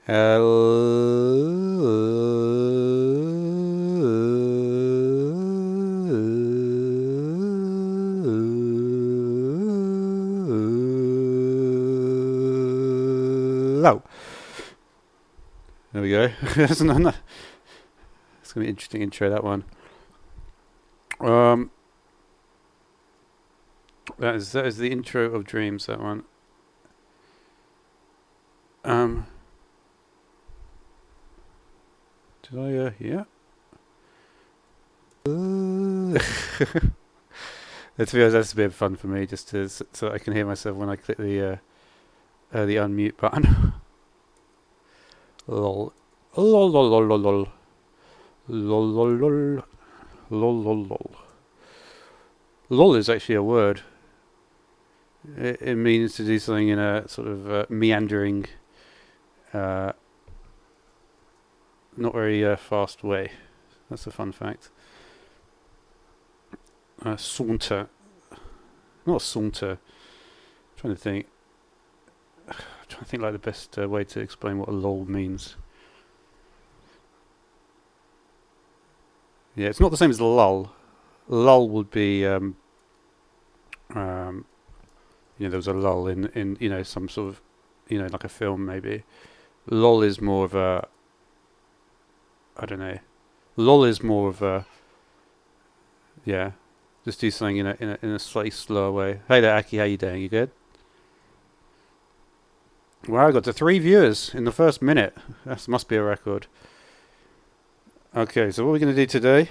Hello. There we go. It's going to be an interesting intro, that one. That is the intro of Dreams, that one. Did I, yeah. Let's be honest, that's a bit of fun for me, just to, so I can hear myself when I click the unmute button. Lol. Lol lol lol lol lol. Lol lol lol. Lol lol lol. Lol is actually a word. It means to do something in a sort of meandering, not very fast way. That's a fun fact. Saunter. Not saunter. I'm trying to think. Like the best way to explain what a lol means. Yeah, it's not the same as lull. Lull would be, there was a lull in some sort of, like a film maybe. Lol is more of a, I don't know. Lol is more of a, yeah, just do something in a slightly slower way. Hey there, Aki, how you doing? You good? Wow, I got to 3 viewers in the first minute. That must be a record. Okay, so what are we going to do today?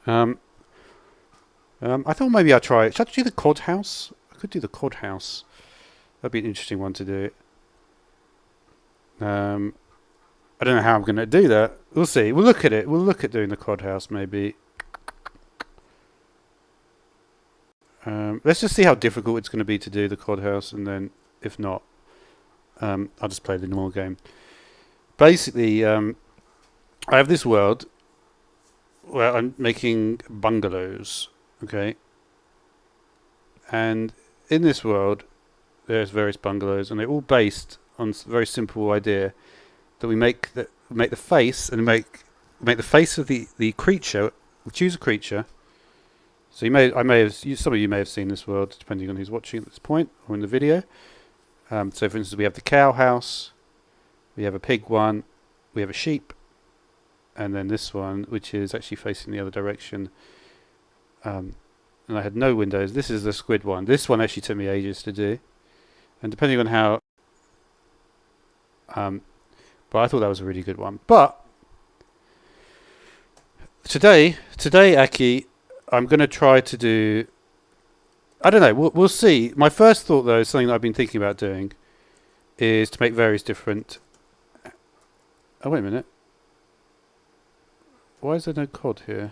I thought maybe I'd try. Should I do the Cod House? I could do the Cod House. That'd be an interesting one to do. I don't know how I'm going to do that. We'll see. We'll look at it. We'll look at doing the Cod House maybe. Let's just see how difficult it's going to be to do the Cod House, and then if not, I'll just play the normal game. Basically, I have this world where I'm making bungalows, okay? And in this world, there's various bungalows, and they're all based on a very simple idea that we make the face and make the face of the creature. We choose a creature. So some of you may have seen this world, depending on who's watching at this point or in the video. So, for instance, we have the cow house, we have a pig one, we have a sheep, and then this one, which is actually facing the other direction. And I had no windows. This is the squid one. This one actually took me ages to do, and depending on how, but I thought that was a really good one. But today, Aki, I'm going to try to do, I don't know, we'll see. My first thought, though, is something that I've been thinking about doing, is to make various different... Oh, wait a minute. Why is there no cod here?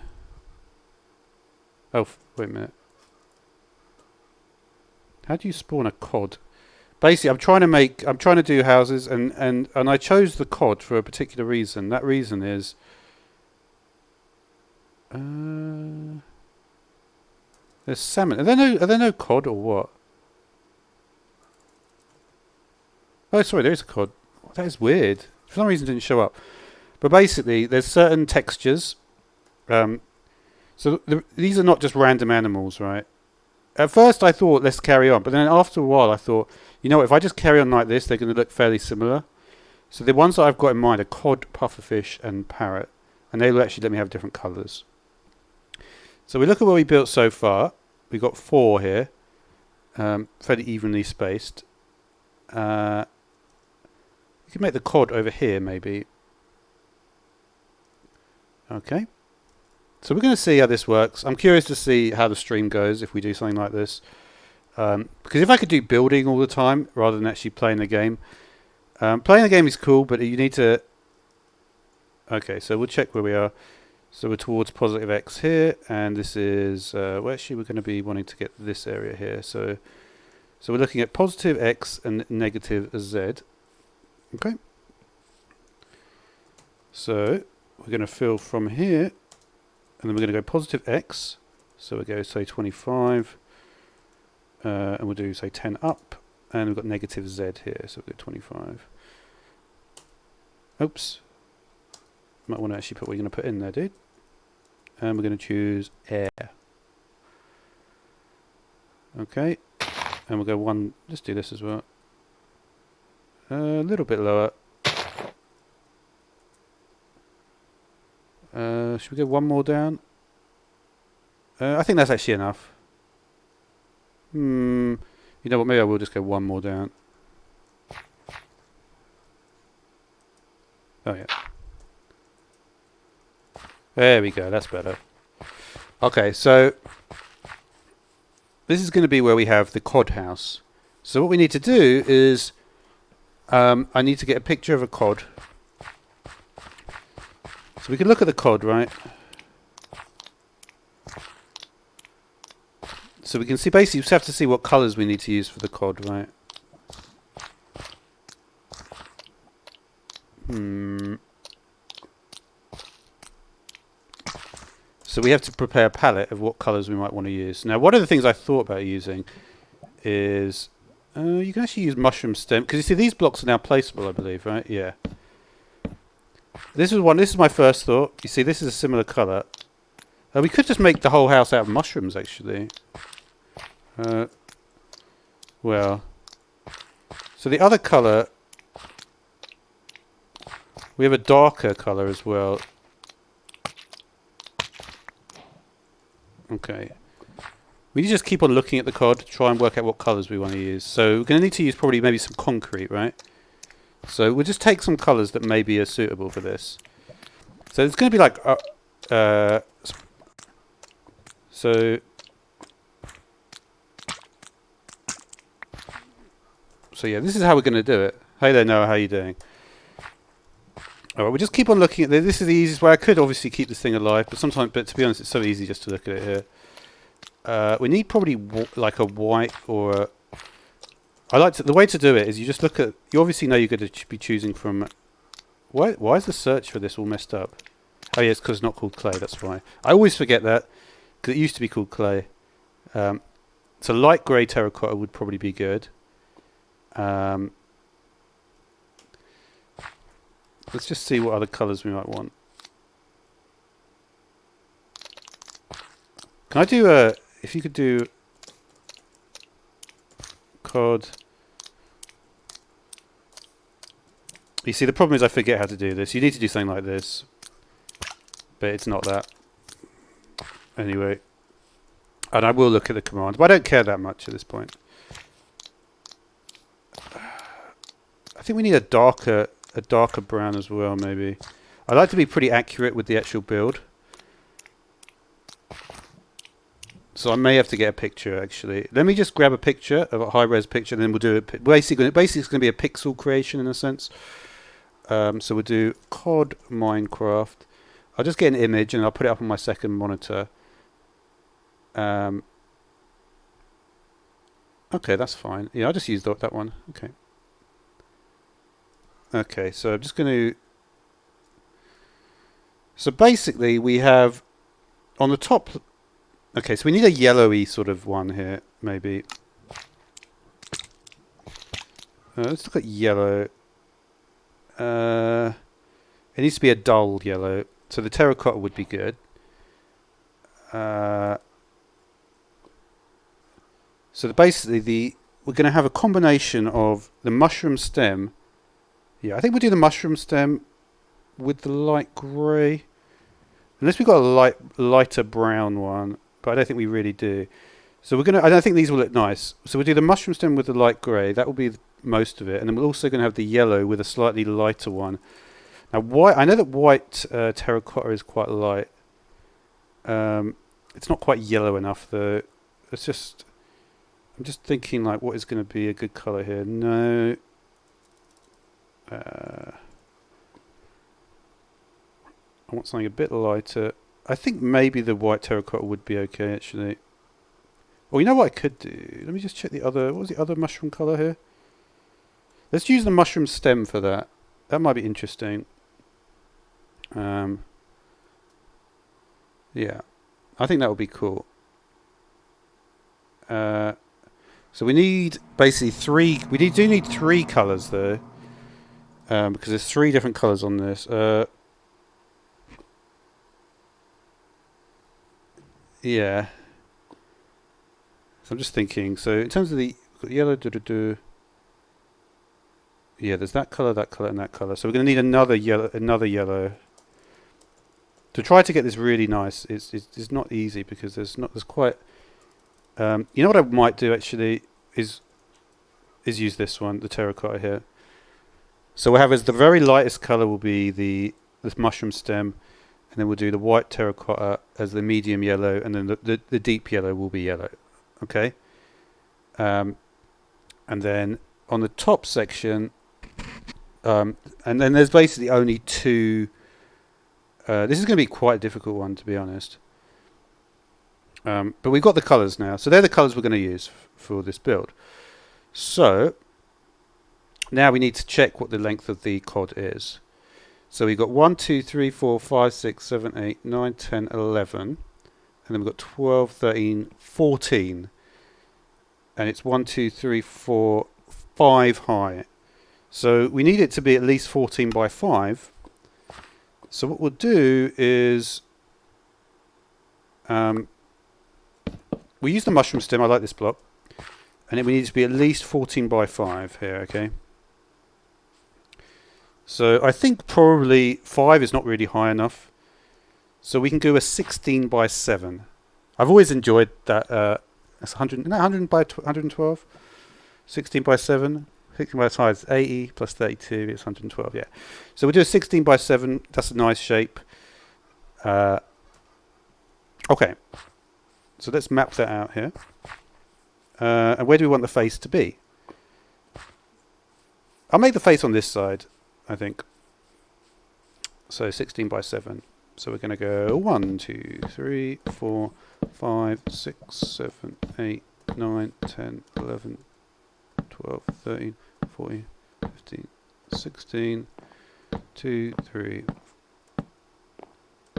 Oh, wait a minute. How do you spawn a cod? Basically, I'm trying to do houses, and I chose the cod for a particular reason. That reason is... there's salmon. Are there no cod or what? Oh, sorry, there is a cod. Oh, that is weird. For some reason, it didn't show up. But basically, there's certain textures. So these are not just random animals, right? At first, I thought let's carry on, but then after a while, I thought, if I just carry on like this, they're going to look fairly similar. So the ones that I've got in mind are cod, pufferfish, and parrot, and they will actually let me have different colours. So we look at what we built so far. We've got 4 here, fairly evenly spaced. You can make the cod over here, maybe. Okay. So we're going to see how this works. I'm curious to see how the stream goes if we do something like this. Because if I could do building all the time rather than actually playing the game. Playing the game is cool, but you need to... Okay, so we'll check where we are. So we're towards positive X here, and this is... well, actually, we're going to be wanting to get this area here. So we're looking at positive X and negative Z. Okay. So we're going to fill from here, and then we're going to go positive X. So we'll go, say, 25, and we'll do, say, 10 up, and we've got negative Z here, so we'll go 25. Oops. Might want to actually put what you're going to put in there, dude. And we're going to choose air. Okay. And we'll go one. Let's do this as well. A little bit lower. Should we go one more down? I think that's actually enough. You know what? Maybe I will just go one more down. Oh yeah. There we go. That's better. Okay, so this is going to be where we have the cod house. So what we need to do is I need to get a picture of a cod. So we can look at the cod, right? So we can see, basically, we just have to see what colours we need to use for the cod, right? So we have to prepare a palette of what colours we might want to use. Now, one of the things I thought about using is you can actually use mushroom stem, because you see these blocks are now placeable, I believe, right? Yeah. This is my first thought. You see, this is a similar colour. We could just make the whole house out of mushrooms, actually. Well, so the other colour, we have a darker colour as well. Okay. We just keep on looking at the cod to try and work out what colours we want to use. So we're going to need to use probably maybe some concrete, right? So we'll just take some colours that maybe are suitable for this. So it's going to be like... So yeah, this is how we're going to do it. Hey there, Noah, how are you doing? Alright, we'll just keep on looking at this. This is the easiest way. I could obviously keep this thing alive, but to be honest, it's so easy just to look at it here. We need probably like a white or the way to do it is you just look at, you obviously know you're going to be choosing from, why is the search for this all messed up? Oh yeah, it's because it's not called clay, that's why. I always forget that, because it used to be called clay. So light grey terracotta would probably be good. Let's just see what other colours we might want. Can I do if you could do cod. You see, the problem is I forget how to do this. You need to do something like this, but it's not that. Anyway, and I will look at the command, but I don't care that much at this point. I think we need a darker brown as well, maybe. I like to be pretty accurate with the actual build, so I may have to get a picture. Actually, let me just grab a picture of a high-res picture, and then we'll do it. Basically, it's going to be a pixel creation in a sense. So we'll do COD Minecraft. I'll just get an image and I'll put it up on my second monitor. Okay, that's fine. Yeah, I'll just use that one. Okay. Okay, so I'm just going to... So basically we have on the top... Okay, so we need a yellowy sort of one here, maybe. Let's look at yellow. It needs to be a dull yellow. So the terracotta would be good. So basically we're going to have a combination of the mushroom stem. Yeah, I think we'll do the mushroom stem with the light grey. Unless we've got a lighter brown one, but I don't think we really do. So I don't think these will look nice. So we'll do the mushroom stem with the light grey. That will be most of it. And then we're also going to have the yellow with a slightly lighter one. Now, I know that white terracotta is quite light. It's not quite yellow enough, though. I'm just thinking, like, what is going to be a good colour here? No. I want something a bit lighter. I think maybe the white terracotta would be okay, actually. Well, you know what I could do? Let me just check the other... What was the other mushroom colour here? Let's use the mushroom stem for that. That might be interesting. Yeah. I think that would be cool. So we need basically three... We do need three colours, though. because there's 3 different colours on this. Yeah. So I'm just thinking. So in terms of the yellow, yeah, there's that colour, and that colour. So we're going to need another yellow. To try to get this really nice, it's not easy because there's quite. You know what I might do actually is use this one, the terracotta here. So we'll have as the very lightest colour will be this mushroom stem, and then we'll do the white terracotta as the medium yellow, and then the deep yellow will be yellow. Okay. And then on the top section, and then there's basically only 2. This is going to be quite a difficult one, to be honest. But we've got the colours now. So they're the colours we're going to use for this build. So now we need to check what the length of the cod is. So we've got 1, 2, 3, 4, 5, 6, 7, 8, 9, 10, 11. And then we've got 12, 13, 14. And it's 1, 2, 3, 4, 5 high. So we need it to be at least 14 by 5. So what we'll do is we use the mushroom stem. I like this block. And then we need it to be at least 14 by 5 here, okay? So I think probably 5 is not really high enough. So we can do a 16 by 7. I've always enjoyed that. That's 100, no, 100 by 112. 16 by 7. 16 by 5 is 80 plus 32. It's 112, yeah. So we'll do a 16 by 7. That's a nice shape. Okay. So let's map that out here. And where do we want the face to be? I'll make the face on this side, I think. So 16 by 7. So we're going to go 1, 2, 3, 4, 5, 6, 7, 8, 9, 10, 11, 12, 13, 14, 15, 16, 2, 3.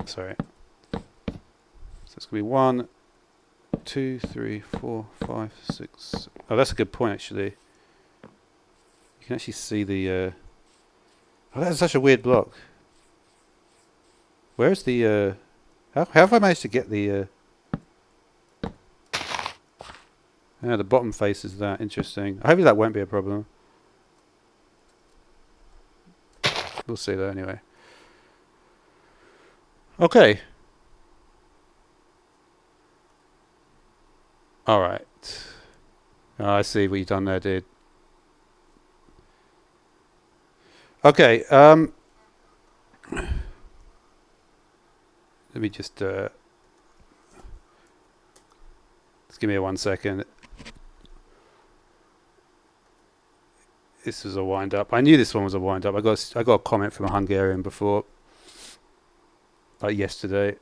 Sorry. So it's going to be 1, 2, 3, 4, 5, 6. Oh, that's a good point, actually. You can actually see the. Oh, that's such a weird block. Where's the? How have I managed to get the? The bottom face is that interesting. Hopefully that won't be a problem. We'll see though anyway. Okay. All right. Oh, I see what you've done there, dude. Okay. Let me just. Just give me a 1 second. This was a wind up. I knew this one was a wind up. I got a comment from a Hungarian before, like yesterday,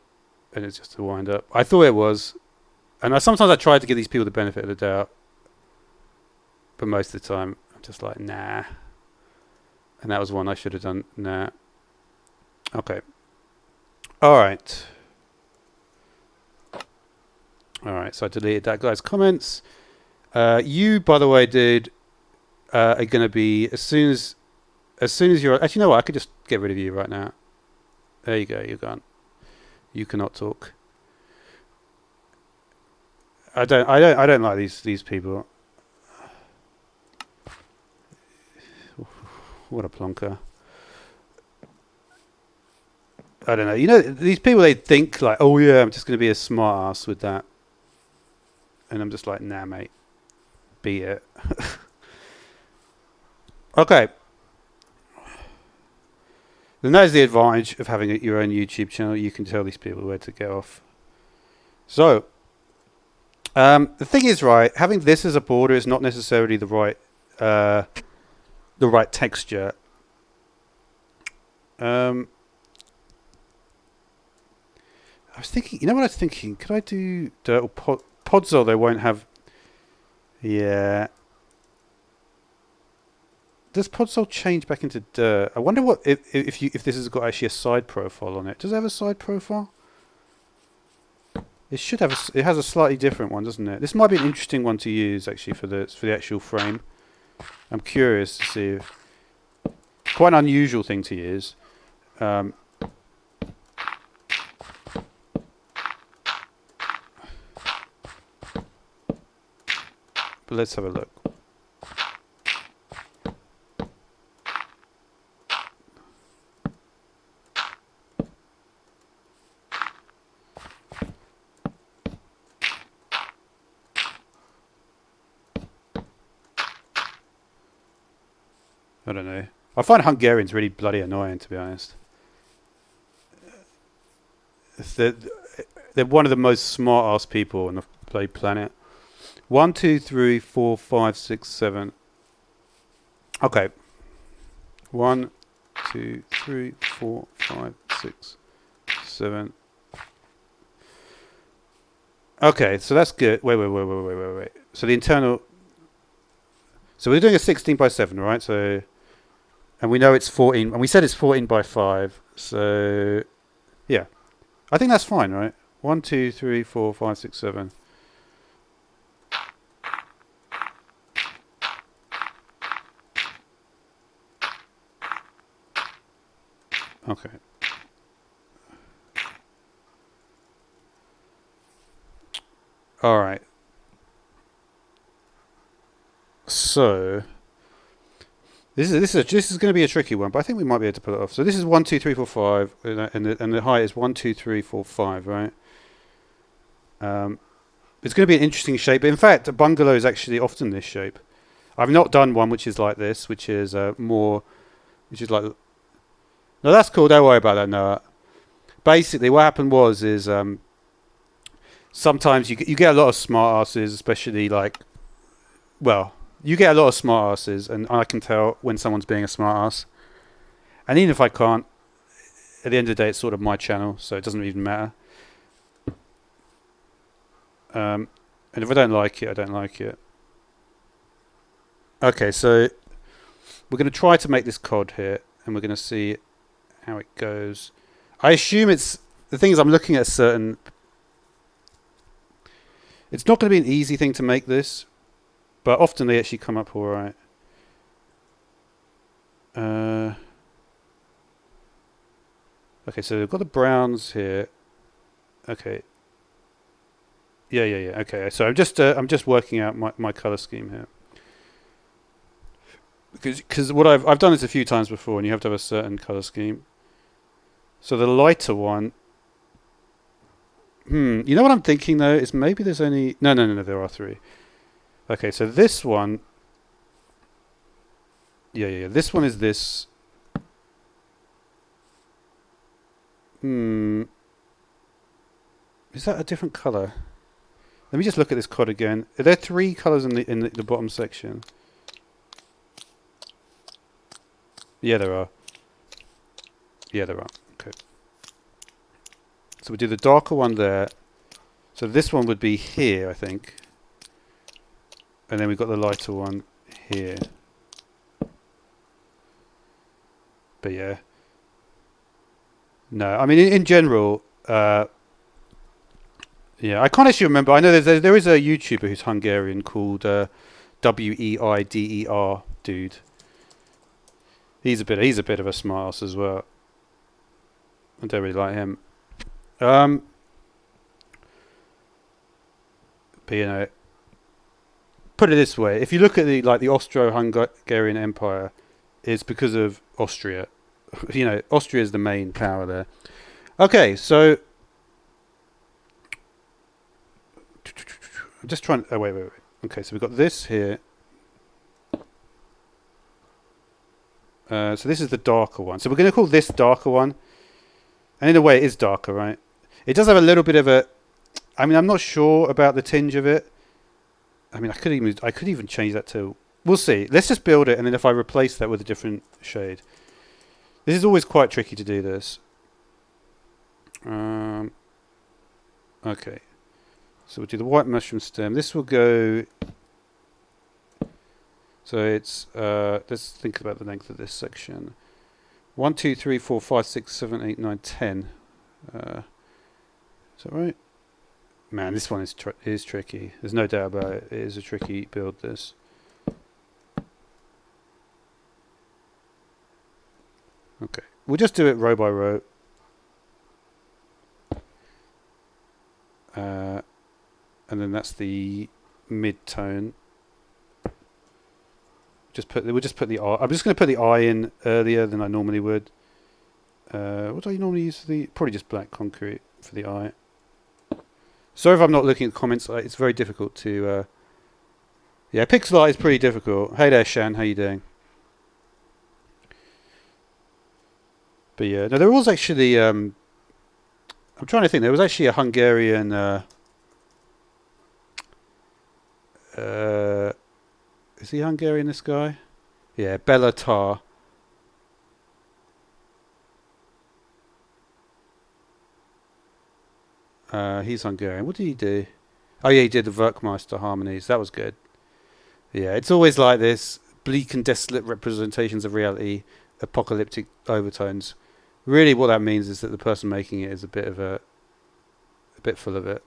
and it's just a wind up. I thought it was, and sometimes I try to give these people the benefit of the doubt, but most of the time I'm just like nah. And that was one I should have done. Nah. Okay. All right. All right. So I deleted that guy's comments. You, by the way, dude, are going to be as soon as you're. Actually, you know what? I could just get rid of you right now. There you go. You're gone. You cannot talk. I don't like these people. What a plonker. I don't know. You know, these people, they think like, oh yeah, I'm just going to be a smart ass with that. And I'm just like, nah, mate. Beat it. Okay. Then that is the advantage of having your own YouTube channel. You can tell these people where to get off. So, the thing is, right, having this as a border is not necessarily the right texture. I was thinking, you know what I was thinking? Could I do dirt or Podzol? They won't have. Yeah. Does Podzol change back into dirt? I wonder what if this has got actually a side profile on it. Does it have a side profile? It should have. It has a slightly different one, doesn't it? This might be an interesting one to use actually for the actual frame. I'm curious to see quite an unusual thing to use. But let's have a look. I don't know. I find Hungarians really bloody annoying, to be honest. They're one of the most smart-ass people on the bloody planet. 1, 2, 3, 4, 5, 6, 7. Okay. 1, 2, 3, 4, 5, 6, 7. Okay, so that's good. Wait. So the internal. So we're doing a 16 by 7, right? So, and we know it's 14, and we said it's 14 by 5. So, yeah, I think that's fine, right? 1, 2, 3, 4, 5, 6, 7. Okay. All right. So this is going to be a tricky one, but I think we might be able to pull it off. So this is 1, 2, 3, 4, 5, and the height is 1, 2, 3, 4, 5, right? It's going to be an interesting shape. But in fact, a bungalow is actually often this shape. I've not done one which is like this, which is which is like. No, that's cool. Don't worry about that. No. Basically, what happened is sometimes you get a lot of smart asses, especially like, well, you get a lot of smart asses, and I can tell when someone's being a smart ass. And even if I can't, at the end of the day, it's sort of my channel, so it doesn't even matter. And if I don't like it, I don't like it. Okay, so we're going to try to make this cod here, and we're going to see how it goes. I assume it's... The thing is, I'm looking at a certain... It's not going to be an easy thing to make this, but often they actually come up alright. Okay, so we've got the browns here. Okay. Yeah. Okay, so I'm just working out my color scheme here. Because what I've done this a few times before, and you have to have a certain color scheme. So the lighter one. You know what I'm thinking though is maybe there's only no. There are 3. Okay, so this one. Yeah. This one is this. Is that a different color? Let me just look at this cod again. Are there 3 colors in the bottom section? Yeah, there are. Okay. So we do the darker one there. So this one would be here, I think. And then we've got the lighter one here. But yeah. No, I mean, in general, yeah, I can't actually remember. I know there is a YouTuber who's Hungarian called Weider dude. He's a bit of a smartass as well. I don't really like him. But you know, put it this way: if you look at the Austro-Hungarian Empire, it's because of Austria. You know, Austria is the main power there. Okay, so I'm just trying. Oh wait. Okay, so we've got this here. So this is the darker one. So we're going to call this darker one. And in a way, it is darker, right? It does have a little bit of a... I mean, I'm not sure about the tinge of it. I mean, I could even change that to... We'll see. Let's just build it, and then if I replace that with a different shade. This is always quite tricky to do this. Okay. So we'll do the white mushroom stem. This will go... So it's... let's think about the length of this section. 1, 2, 3, 4, 5, 6, 7, 8, 9, 10. Is that right? Man, this one is tricky. There's no doubt about it. It is a tricky build, this. Okay, we'll just do it row by row. And then that's the mid-tone. We'll just put the eye. I'm just going to put the eye in earlier than I normally would. What do I normally use for the? Probably just black concrete for the eye. Sorry if I'm not looking at comments. It's very difficult to. Yeah, pixel art is pretty difficult. Hey there, Shan. How you doing? But yeah, no, there was actually. I'm trying to think. There was actually a Hungarian. Is he Hungarian? This guy? Yeah, Bela Tar. He's Hungarian. What did he do? Oh yeah, he did the Werkmeister harmonies. That was good. Yeah, it's always like this: bleak and desolate representations of reality, apocalyptic overtones. Really, what that means is that the person making it is a bit full of it,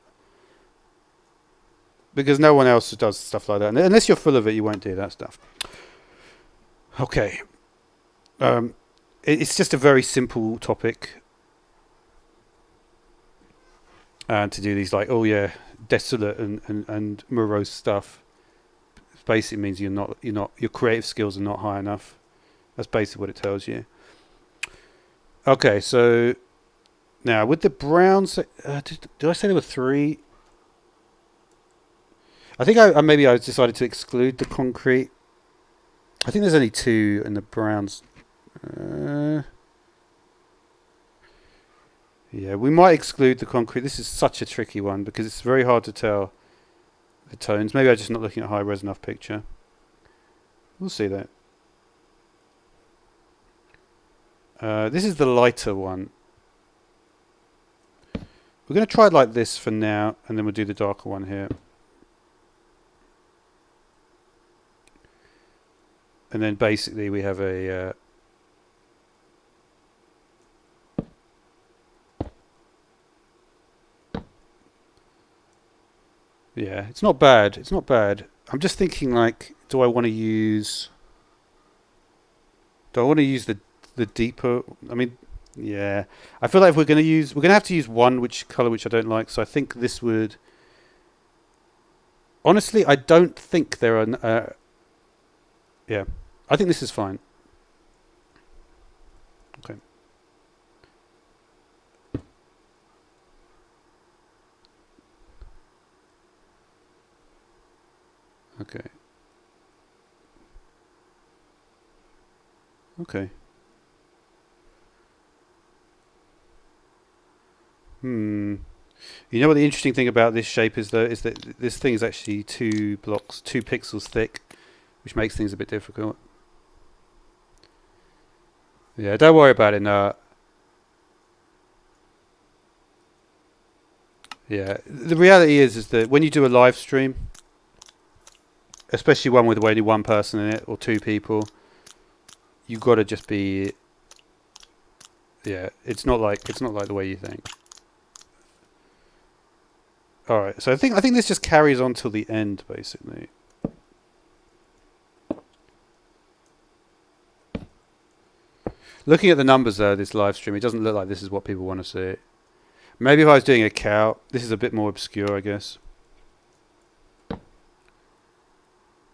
because no one else does stuff like that. And unless you're full of it, you won't do that stuff. Okay, it's just a very simple topic, and to do these like, oh yeah, desolate and morose stuff. Basically means your creative skills are not high enough. That's basically what it tells you. Okay, so now with the browns, did I say there were 3? I think maybe I decided to exclude the concrete. I think there's only 2 in the browns. Yeah, we might exclude the concrete. This is such a tricky one because it's very hard to tell the tones. Maybe I'm just not looking at high res enough picture. We'll see that. This is the lighter one. We're going to try it like this for now, and then we'll do the darker one here. And then basically we have a... yeah, it's not bad. It's not bad. I'm just thinking, like, do I want to use the deeper? I mean, yeah. I feel like if we're going to have to use one color which I don't like. So I think this would. Honestly, I don't think there are. Yeah, I think this is fine. Okay. Okay. Okay. You know what the interesting thing about this shape is, though, is that this thing is actually 2 pixels thick, which makes things a bit difficult. Yeah, don't worry about it now. Yeah, the reality is that when you do a live stream, especially one with only one person in it or 2 people, you got to just be. Yeah, it's not like the way you think. All right, so I think this just carries on till the end, basically. Looking at the numbers though, this live stream, it doesn't look like this is what people want to see. Maybe if I was doing a cow, this is a bit more obscure, I guess.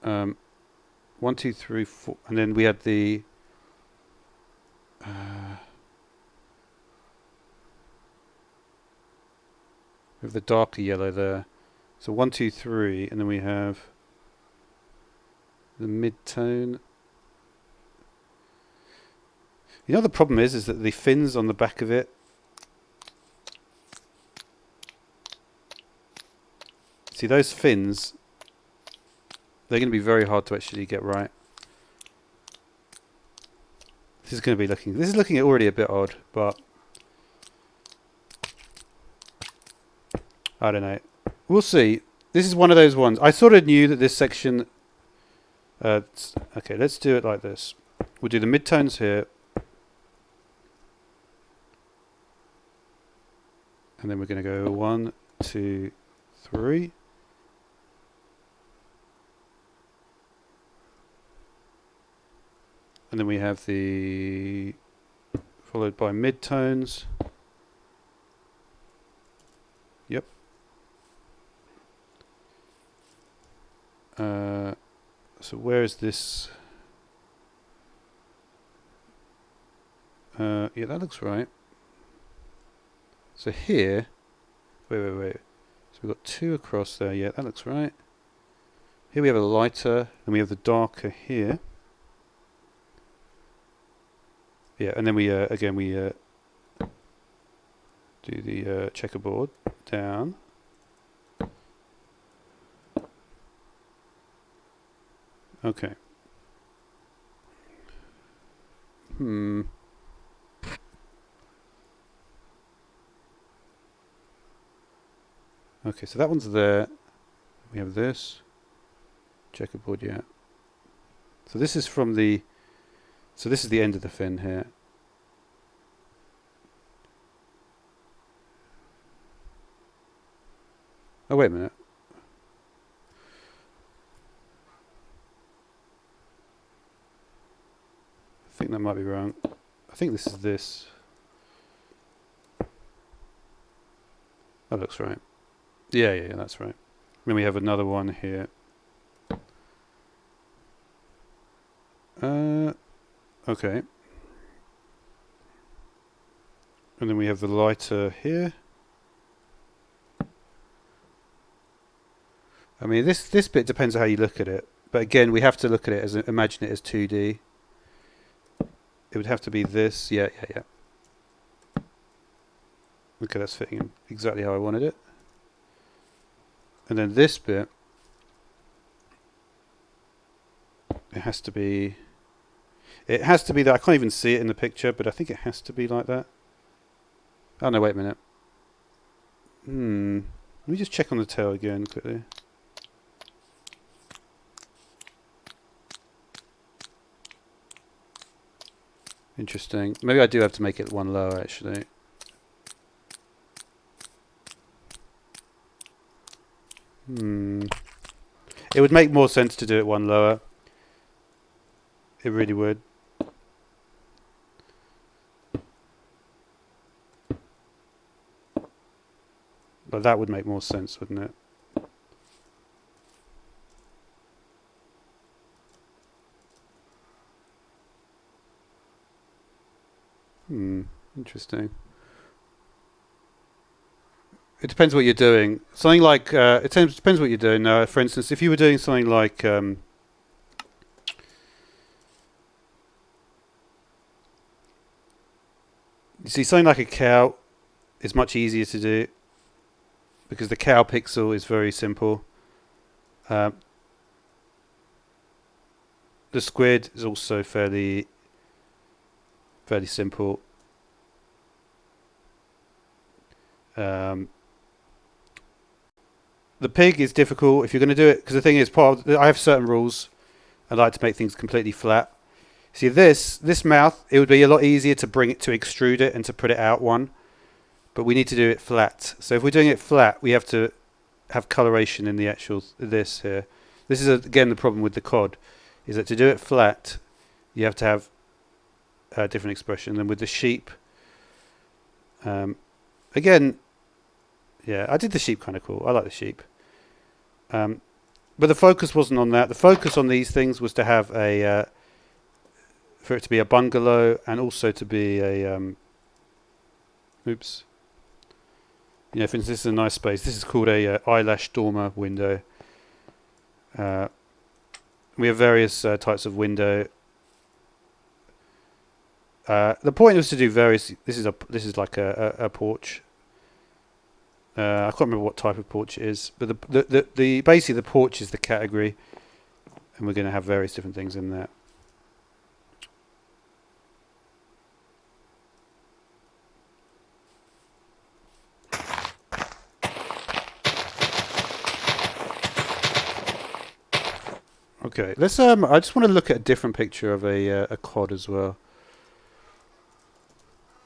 1, 2, 3, 4, and then we had the. We have the darker yellow there. So 1, 2, 3, and then we have the mid-tone. You know the problem is that the fins on the back of it. See those fins? They're going to be very hard to actually get right. This is going to be looking. This is looking already a bit odd, but I don't know. We'll see. This is one of those ones. I sort of knew that this section. Okay, let's do it like this. We'll do the midtones here. And then we're going to go 1, 2, 3. And then we have the followed by midtones. Yep. So where is this? Yeah, that looks right. So here, wait. So we've got 2 across there. Yeah, that looks right. Here we have a lighter, and we have the darker here. Yeah, and then we again we do the checkerboard down. Okay. Okay, so that one's there. We have this checkerboard, yeah. So this is from the. So this is the end of the fin here. Oh, wait a minute. I think that might be wrong. I think this is this. That looks right. Yeah, that's right. Then we have another one here. Okay. And then we have the lighter here. I mean, this bit depends on how you look at it. But again, we have to look at it as imagine it as 2D. It would have to be this. Yeah. Okay, that's fitting in exactly how I wanted it. And then this bit, it has to be that. I can't even see it in the picture, but I think it has to be like that. Oh no, wait a minute. Let me just check on the tail again quickly. Interesting. Maybe I do have to make it one lower actually. It would make more sense to do it one lower. It really would. But that would make more sense, wouldn't it? Interesting. It depends what you're doing. Something like it depends what you're doing. For instance, if you were doing something like you see, something like a cow is much easier to do because the cow pixel is very simple. The squid is also fairly simple. The pig is difficult if you're going to do it because the thing is, I have certain rules. I like to make things completely flat. See this mouth, it would be a lot easier to bring it to extrude it and to put it out one, but we need to do it flat. So if we're doing it flat, we have to have coloration in the actual this here. This is again the problem with the cod, is that to do it flat, you have to have a different expression. And with the sheep, again, yeah, I did the sheep kind of cool. I like the sheep. But the focus wasn't on that. The focus on these things was to have a for it to be a bungalow and also to be a oops. You know, for instance, this is a nice space. This is called a eyelash dormer window. We have various types of window. The point was to do various. This is like a porch. I can't remember what type of porch it is, but the basically the porch is the category, and we're going to have various different things in there. Okay, let's. I just want to look at a different picture of a cod as well.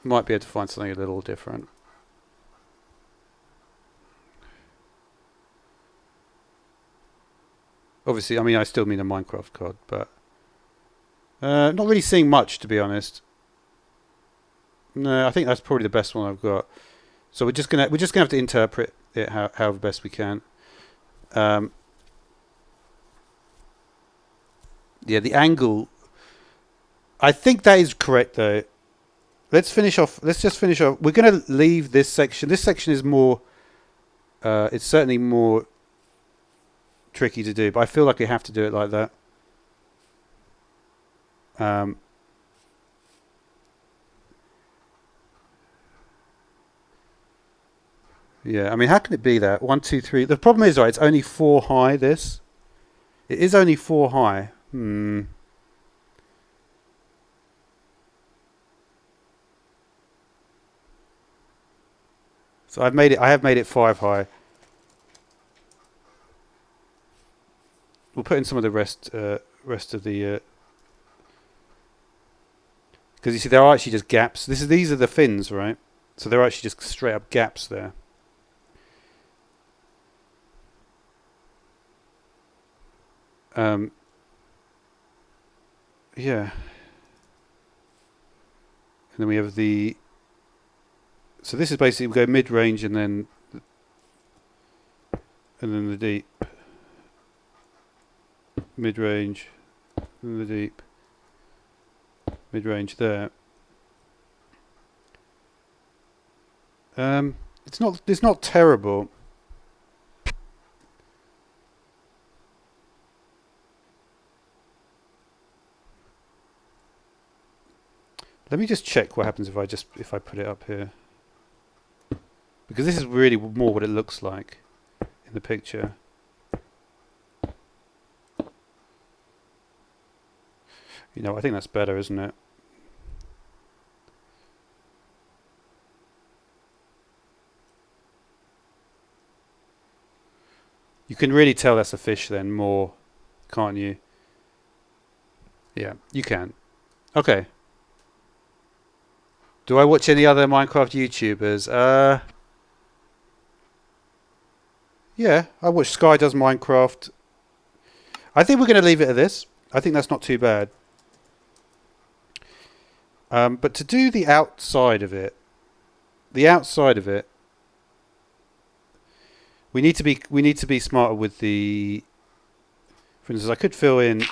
Might be able to find something a little different. Obviously, I mean, I still mean a Minecraft cod, but not really seeing much, to be honest. No, I think that's probably the best one I've got. So we're just gonna have to interpret it however best we can. Um, yeah, the angle. I think that is correct though. Let's finish off. Let's just finish off. We're gonna leave this section. This section is more. It's certainly more tricky to do, but I feel like we have to do it like that. Yeah, I mean, how can it be that 1, 2, 3? The problem is, right? It's only 4 high. This. It is only 4 high. So I've made it. I have made it 5 high. We'll put in some of the rest of the because you see there are actually just gaps. These are the fins, right? So there are actually just straight up gaps there. Yeah. And then we have the. So this is basically we go mid range and then the deep. Mid range, and the deep. Mid range there. It's not terrible. Let me just check what happens if I put it up here. Because this is really more what it looks like in the picture. You know, I think that's better, isn't it? You can really tell that's a fish then more, can't you? Yeah, you can. Okay. Do I watch any other Minecraft YouTubers? Yeah, I watch Sky Does Minecraft. I think we're going to leave it at this. I think that's not too bad. But to do the outside of it, we need to be smarter with the. For instance, I could fill in.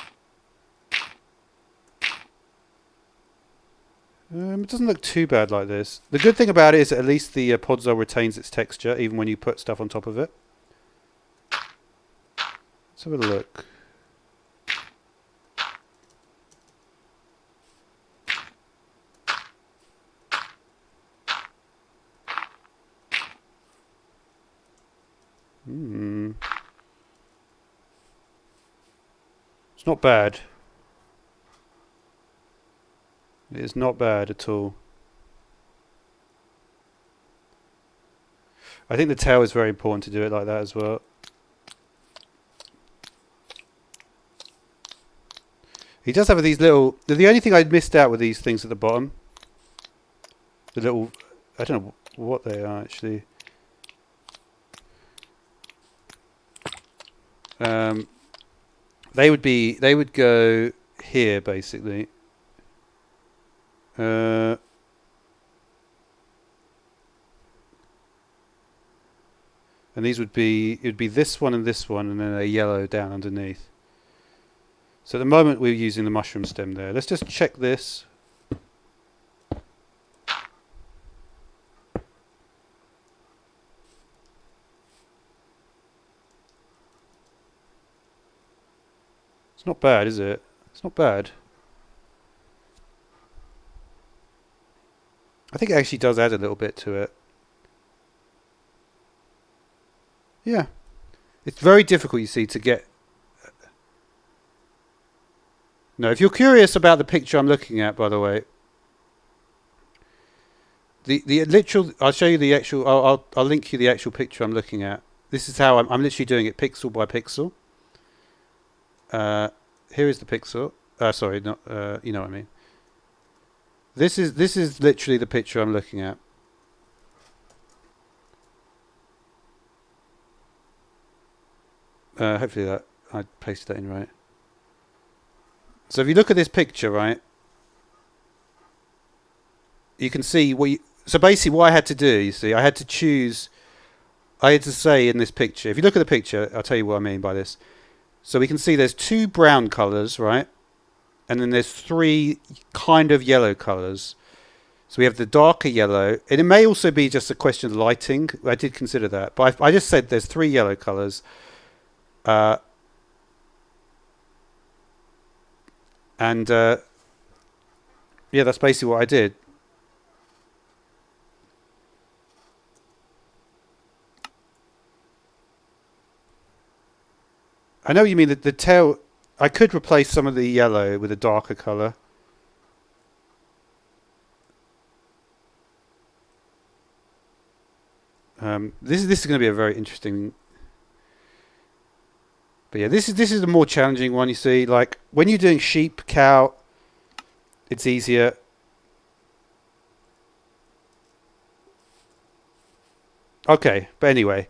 It doesn't look too bad like this. The good thing about it is that at least the Podzol retains its texture even when you put stuff on top of it. Let's have a look. It's not bad. It is not bad at all. I think the tail is very important to do it like that as well. He does have these little. The only thing I missed out with these things at the bottom. The little. I don't know what they are actually. They would go here basically. And these would be, it would be this one and then a yellow down underneath. So at the moment we're using the mushroom stem there. Let's just check this. It's not bad, is it? It's not bad. I think it actually does add a little bit to it. Yeah. It's very difficult, you see, to get... No, if you're curious about the picture I'm looking at, by the way, the literal... I'll show you the actual... I'll link you the actual picture I'm looking at. This is how I'm literally doing it pixel by pixel. Here is the pixel. Sorry, not... you know what I mean. This is literally the picture I'm looking at. Hopefully that I pasted that in right. So if you look at this picture, right, you can see what you, so basically what I had to do, you see, I had to choose, I had to say in this picture, if you look at the picture, I'll tell you what I mean by this. So we can see there's two brown colours, right? And then there's three kind of yellow colours. So we have the darker yellow, and it may also be just a question of lighting. I did consider that, but I just said there's three yellow colours. Uh, and yeah, that's basically what I did. I know what you mean that the tail. I could replace some of the yellow with a darker colour. This is going to be a very interesting. But yeah, this is a more challenging one. You see, like when you're doing sheep, cow, it's easier. Okay, but anyway,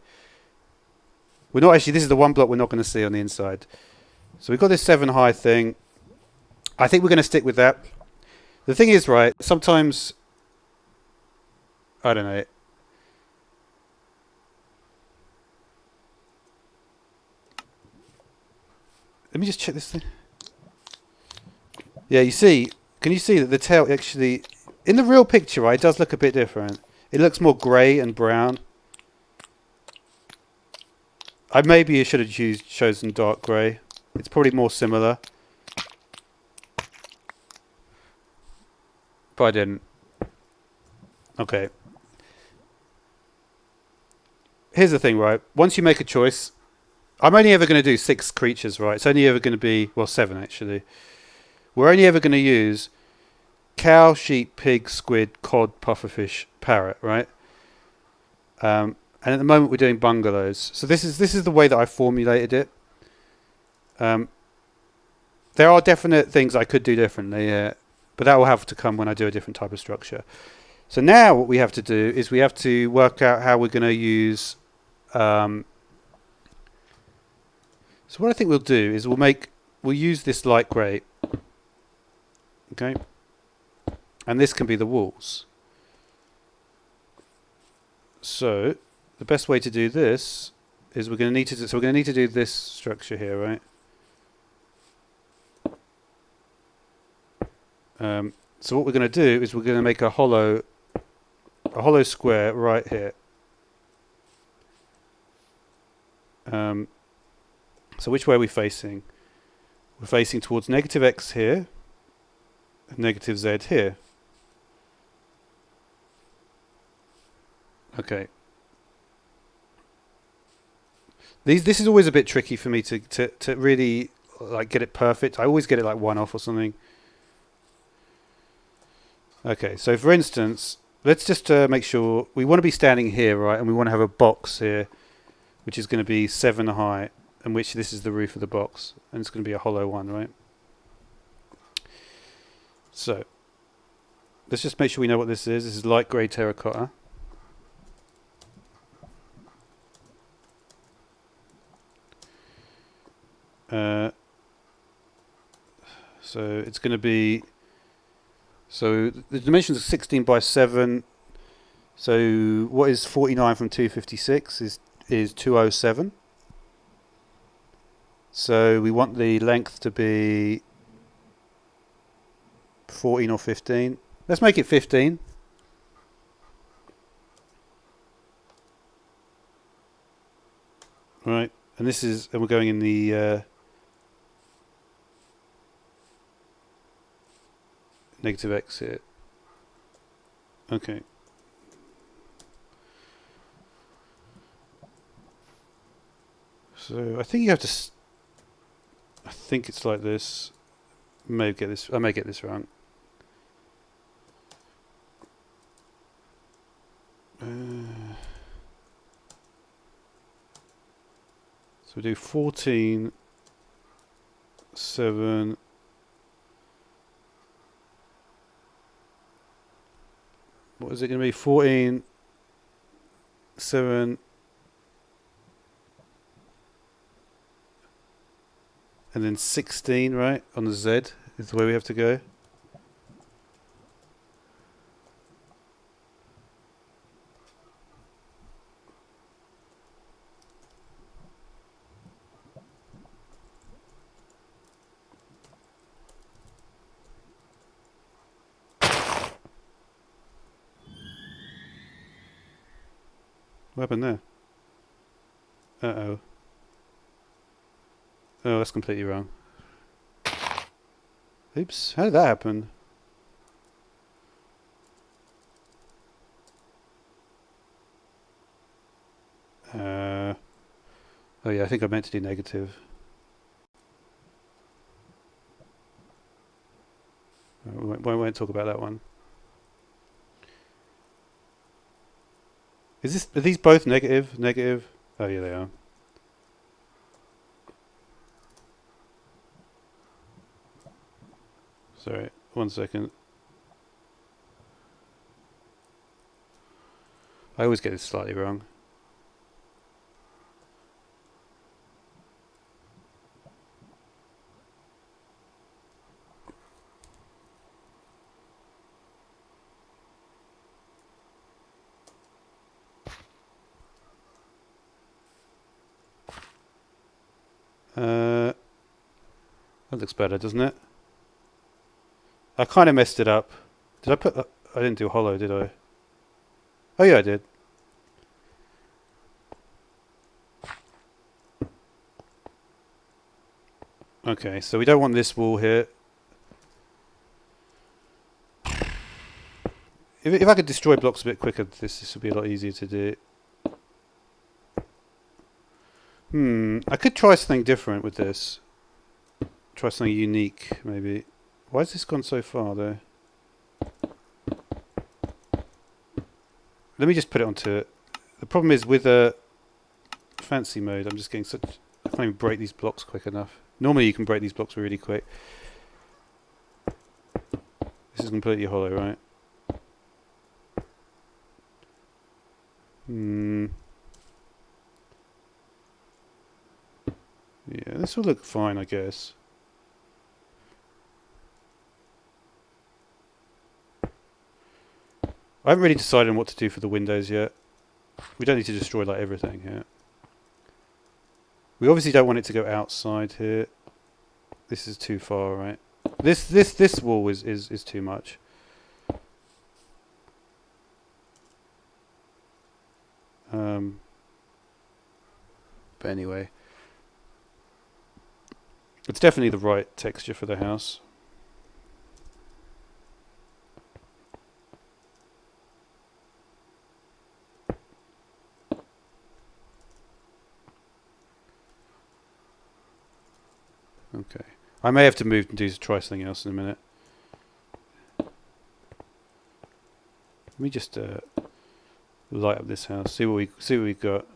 we're not actually. This is the one block we're not going to see on the inside. So we've got this 7 high thing. I think we're going to stick with that. The thing is, right? Sometimes I don't know. Let me just check this thing. Yeah, you see, can you see that the tail actually, in the real picture, right, it does look a bit different. It looks more grey and brown. I maybe should have chosen dark grey. It's probably more similar. But I didn't. Okay. Here's the thing, right? Once you make a choice, I'm only ever going to do 6 creatures, right? It's only ever going to be, well, 7 actually. We're only ever going to use cow, sheep, pig, squid, cod, pufferfish, parrot, right? And at the moment we're doing bungalows. So this is the way that I formulated it. There are definite things I could do differently, but that will have to come when I do a different type of structure. So now what we have to do is we have to work out how we're going to use. So what I think we'll do is we'll use this light grey. Okay, and this can be the walls. So the best way to do this is we're going to need to do, so we're going to need to do this structure here, right? So what we're going to do is we're going to make a hollow square right here. So which way are we facing? We're facing towards negative x here, and negative z here. Okay. This is always a bit tricky for me to really like get it perfect. I always get it like 1 off or something. Okay, so for instance, let's just make sure we want to be standing here, right? And we want to have a box here, which is going to be 7 high, and which this is the roof of the box, and it's going to be a hollow one, right? So let's just make sure we know what this is. This is light grey terracotta. So it's going to be, so the dimensions are 16 by 7. So what is 49 from 256 is 207. So we want the length to be 14 or 15. Let's make it 15. Right, and this is, and we're going in the negative x here. Okay. So I think you have to. I think it's like this. I may get this wrong. So we do 14, 7. What is it going to be? 14, 7, and then 16, right? On the Z is the way we have to go. What happened there? Uh-oh. Oh, that's completely wrong. Oops, how did that happen? Oh yeah, I think I meant to do negative. We won't talk about that one. Are these both negative? Negative? Oh yeah, they are. Sorry, 1 second. I always get this slightly wrong. That looks better, doesn't it? I kind of messed it up. Did I put... I didn't do hollow, did I? Oh yeah, I did. Okay, so we don't want this wall here. If I could destroy blocks a bit quicker, this would be a lot easier to do. I could try something different with this. Try something unique, maybe. Why has this gone so far, though? Let me just put it onto it. The problem is with fancy mode, I'm just getting such... I can't even break these blocks quick enough. Normally you can break these blocks really quick. This is completely hollow, right? Yeah, this will look fine, I guess. I haven't really decided on what to do for the windows yet. We don't need to destroy like everything here. We obviously don't want it to go outside here. This is too far, right? This wall is too much. But anyway, it's definitely the right texture for the house. Okay. I may have to move and try something else in a minute. Let me just light up this house. See what we've got.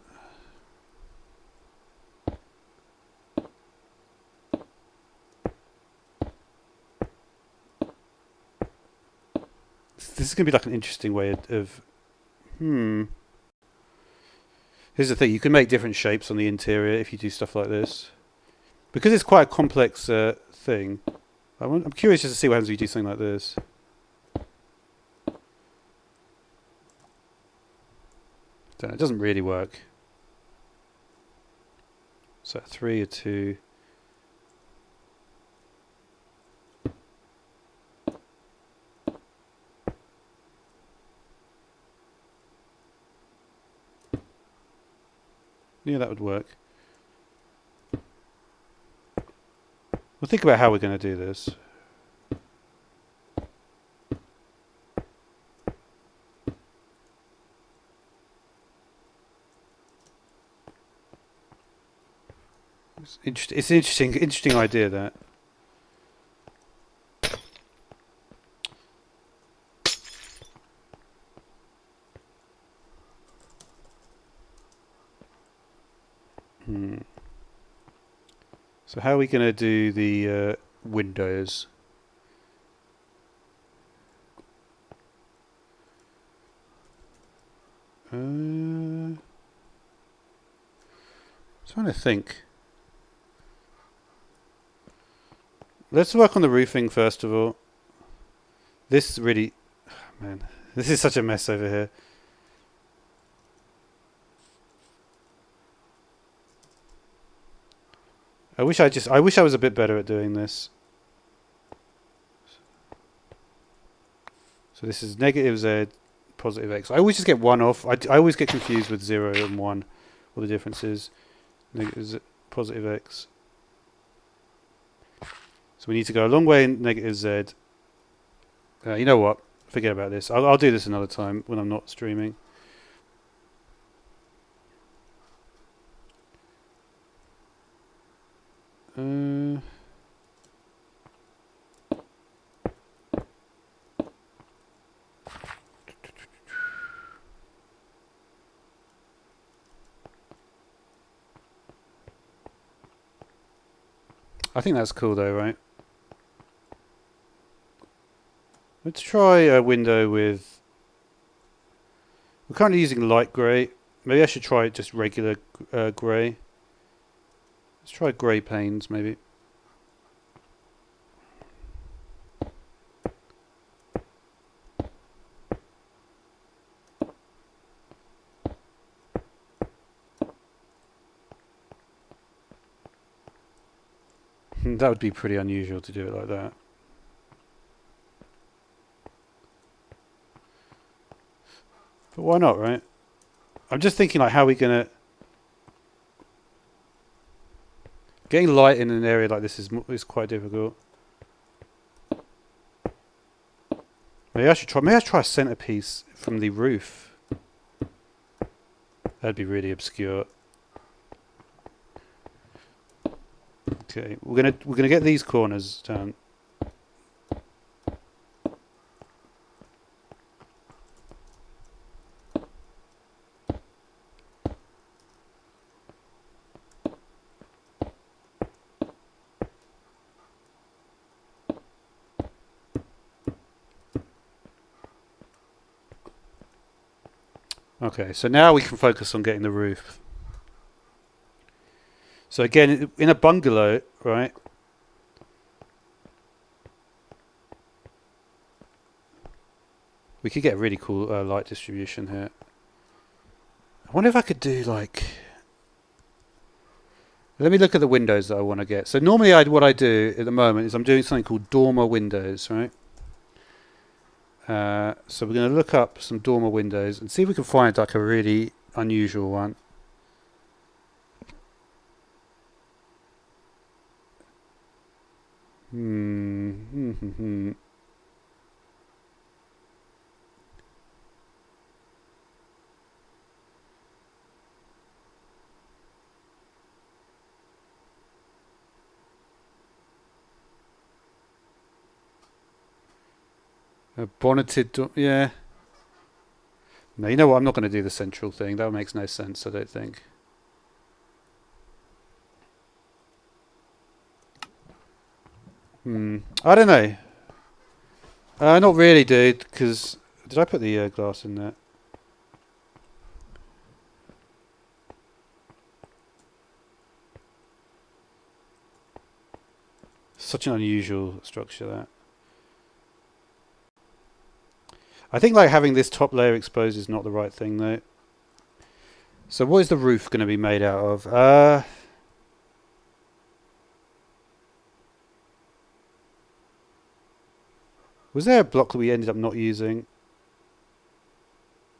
This is going to be like an interesting way of Here's the thing: you can make different shapes on the interior if you do stuff like this. Because it's quite a complex thing. I'm curious just to see what happens if you do something like this. Don't know, it doesn't really work. So 3 or 2. Yeah, that would work. We'll think about how we're going to do this. It's an interesting idea, that. So how are we going to do the windows? I'm trying to think. Let's work on the roofing first of all. This really... man, this is such a mess over here. I wish I was a bit better at doing this. So this is negative Z, positive x. I always just get 1 off. I always get confused with 0 and 1. What the difference is. Negative positive x. So we need to go a long way in negative z. You know what? Forget about this. I'll do this another time when I'm not streaming. I think that's cool though, right? Let's try a window with... We're currently using light grey. Maybe I should try just regular grey. Let's try grey panes, maybe. That would be pretty unusual to do it like that. But why not, right? I'm just thinking like how are we going to... Getting light in an area like this is quite difficult. Maybe I should try a centerpiece from the roof. That'd be really obscure. Okay, we're gonna get these corners down. Okay, so now we can focus on getting the roof. So again, in a bungalow, right? We could get a really cool light distribution here. I wonder if I could do like... Let me look at the windows that I want to get. So normally what I do at the moment is I'm doing something called dormer windows, right? So we're going to look up some dormer windows and see if we can find like a really unusual one. A bonneted door, yeah. No, you know what? I'm not going to do the central thing. That makes no sense, I don't think. I don't know. Not really, dude, because... Did I put the glass in there? Such an unusual structure, that. I think like having this top layer exposed is not the right thing, though. So what is the roof going to be made out of? Was there a block that we ended up not using?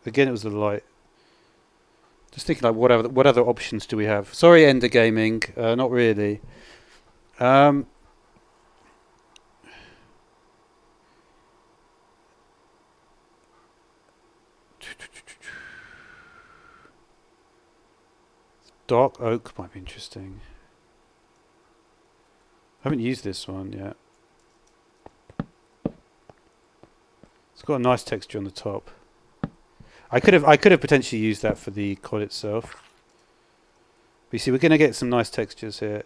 Again, it was the light. Just thinking like what other options do we have? Sorry, Ender Gaming. Not really. Dark oak might be interesting. I haven't used this one yet. It's got a nice texture on the top. I could have potentially used that for the COD itself. But you see, we're going to get some nice textures here.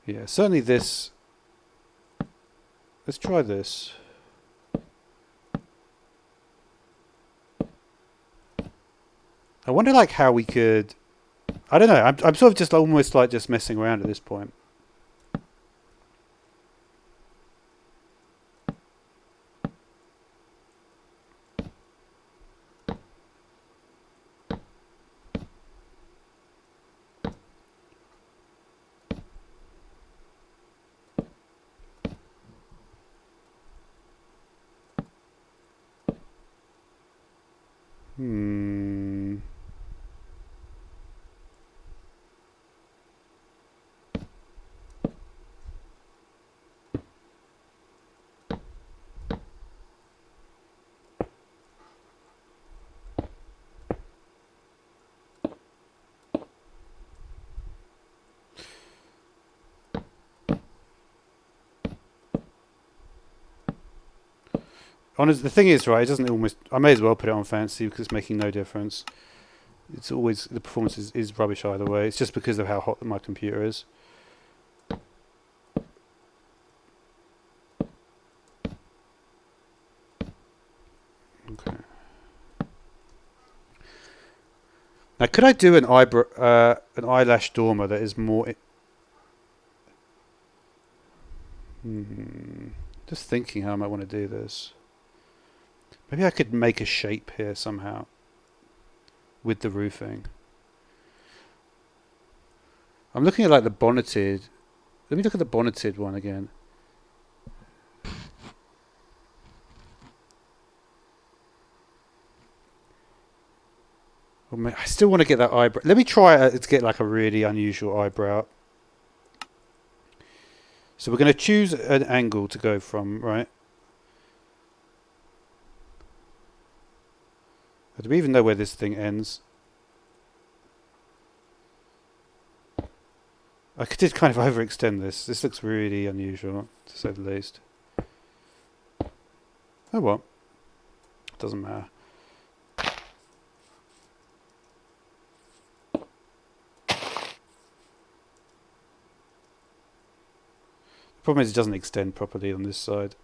Yeah, certainly this. Let's try this. I wonder like how we could... I don't know, I'm sort of just almost like just messing around at this point. Hmm. Honest, the thing is, right, it doesn't almost. I may as well put it on fancy because it's making no difference. It's always the performance is rubbish either way. It's just because of how hot my computer is. Okay. Now, could I do an an eyelash dormer that is more? Just thinking how I might want to do this. Maybe I could make a shape here somehow with the roofing. I'm looking at like the bonneted. Let me look at the bonneted one again. I still want to get that eyebrow. Let me try to get like a really unusual eyebrow. So we're going to choose an angle to go from, right? Do we even know where this thing ends? I did kind of overextend this. This looks really unusual, to say the least. Oh well. Doesn't matter. The problem is it doesn't extend properly on this side.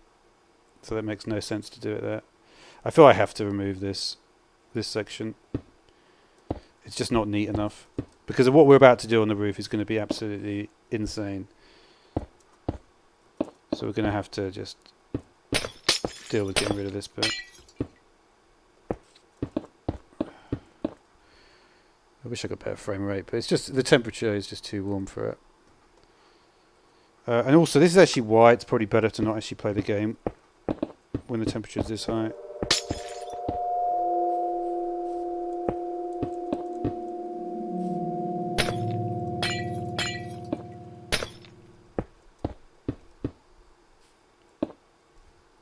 So that makes no sense to do it there. I feel I have to remove this section. It's just not neat enough. Because of what we're about to do on the roof is going to be absolutely insane. So we're going to have to just deal with getting rid of this bit. I wish I got better frame rate, but it's just the temperature is just too warm for it. And also, this is actually why it's probably better to not actually play the game when the temperature is this high.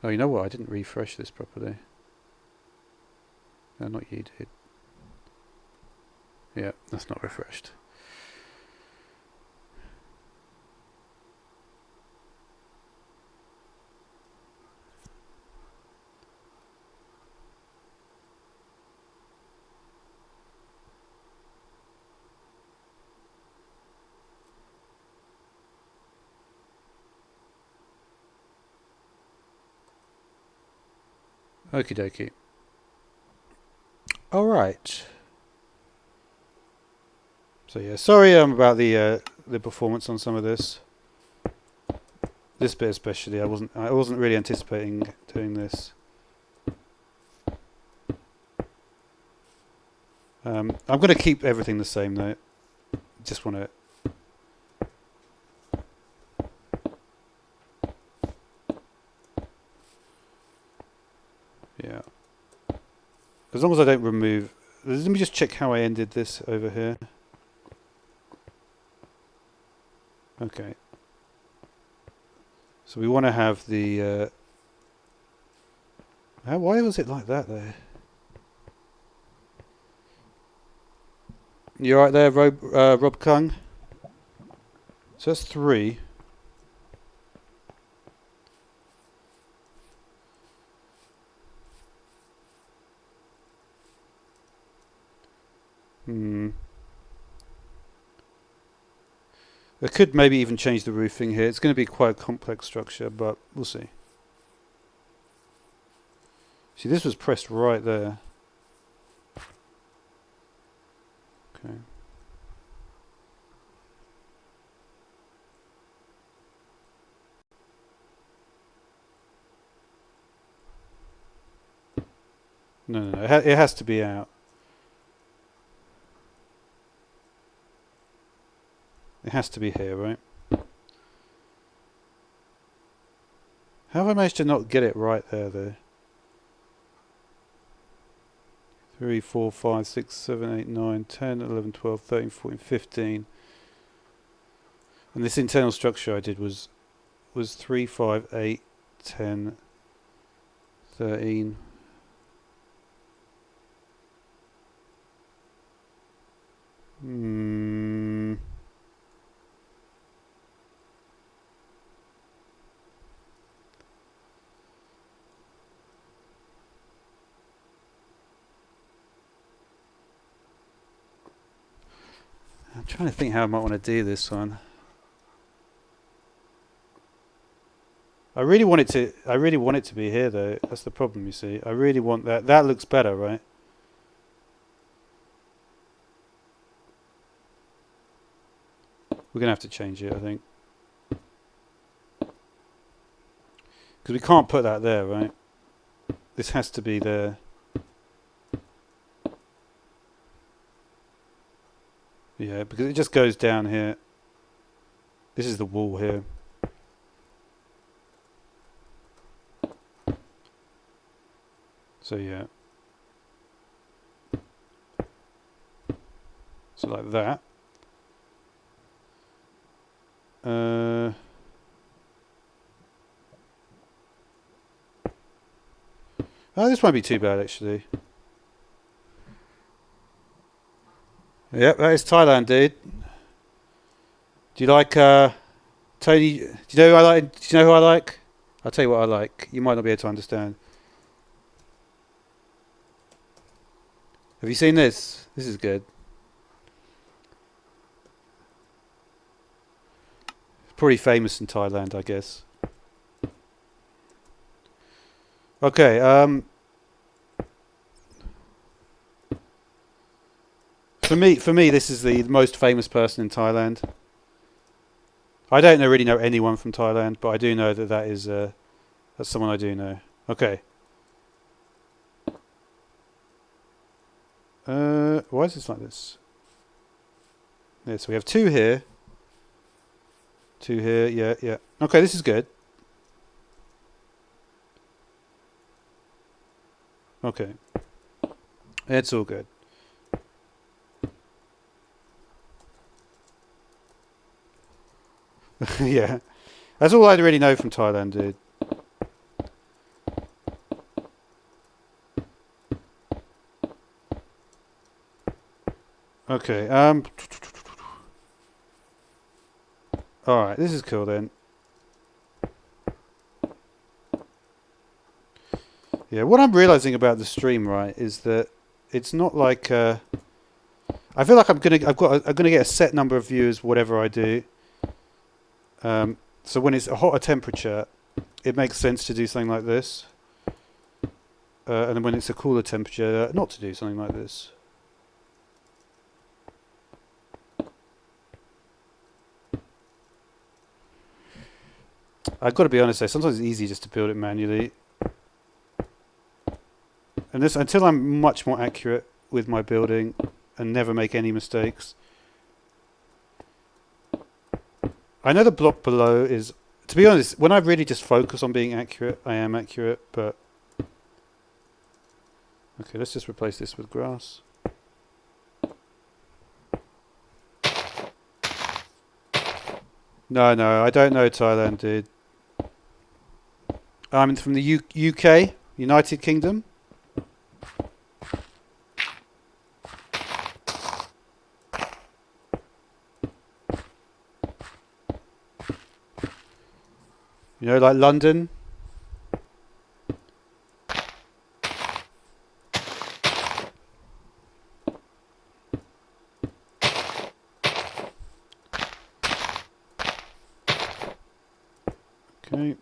Oh, you know what? I didn't refresh this properly. No, not you did. Yeah, that's not refreshed. Okie dokie. Alright. So yeah, sorry about the performance on some of this. This bit especially, I wasn't really anticipating doing this. I'm going to keep everything the same though. Just want to. Yeah. As long as I don't remove. Let me just check how I ended this over here. Okay. So we want to have the. Why was it like that there? You alright there, Rob Kung? So that's 3. I could maybe even change the roofing here. It's going to be quite a complex structure, but we'll see. See, this was pressed right there. Okay. No. It has to be out. It has to be here, right? How have I managed to not get it right there, though? 3, 4, 5, 6, 7, 8, 9, 10, 11, 12, 13, 14, 15. And this internal structure I did was 3, 5, 8, 10, 13. I'm trying to think how I might want to do this one. I really want it to be here though. That's the problem, you see. I really want that. That looks better, right? We're gonna have to change it, I think. Because we can't put that there, right? This has to be there. Yeah, because it just goes down here. This is the wall here. So yeah. So like that. Oh, this won't be too bad actually. Yep, that is Thailand, dude. Do you like Tony? Do you know who I like? Do you know who I like? I'll tell you what I like. You might not be able to understand. Have you seen this? This is good. It's pretty famous in Thailand, I guess. Okay. For me, this is the most famous person in Thailand. I don't really know anyone from Thailand, but I do know that is that's someone I do know. Okay. Why is this like this? Yeah, so we have two here. Two here, yeah, yeah. Okay, this is good. Okay. It's all good. Yeah. That's all I really know from Thailand, dude. Okay, alright, this is cool then. Yeah, what I'm realizing about the stream, right, is that it's not like I feel like I'm gonna get a set number of viewers whatever I do. So when it's a hotter temperature, it makes sense to do something like this. And then when it's a cooler temperature, not to do something like this. I've got to be honest though, sometimes it's easy just to build it manually. And this, until I'm much more accurate with my building and never make any mistakes. I know the block below is, to be honest, when I really just focus on being accurate, I am accurate, but... Okay, let's just replace this with grass. No, I don't know Thailand, dude. I'm from the UK, United Kingdom. You know, like London. Okay.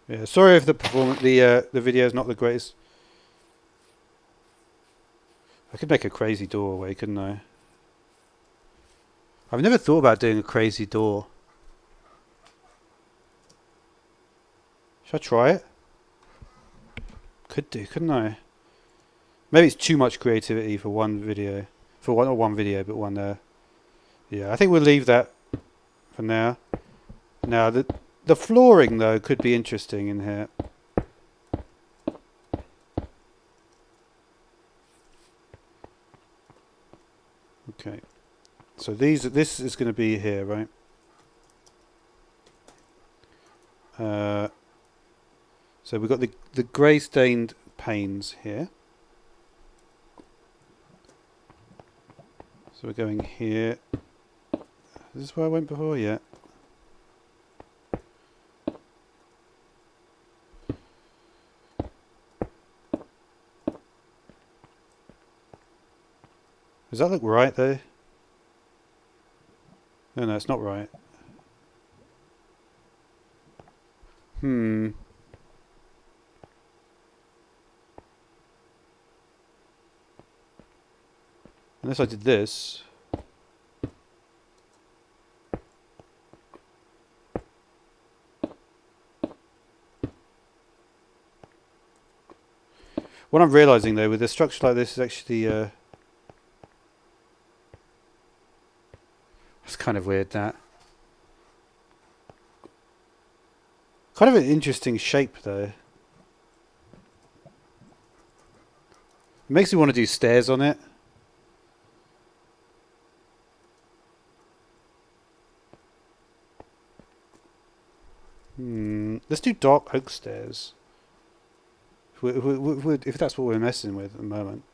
Yeah, sorry if the video is not the greatest. I could make a crazy doorway, couldn't I? I've never thought about doing a crazy door. Should I try it? Could do, couldn't I? Maybe it's too much creativity for one video. For one, not one video, but one. Yeah, I think we'll leave that for now. Now the flooring though could be interesting in here. Okay, so this is going to be here, right? So we've got the grey stained panes here. So we're going here. Is this where I went before? Yeah. Does that look right though? No, it's not right. Unless I did this. What I'm realising though with a structure like this is actually it's kind of weird that. Kind of an interesting shape though. It makes me want to do stairs on it. Let's do dark oak stairs. If that's what we're messing with at the moment.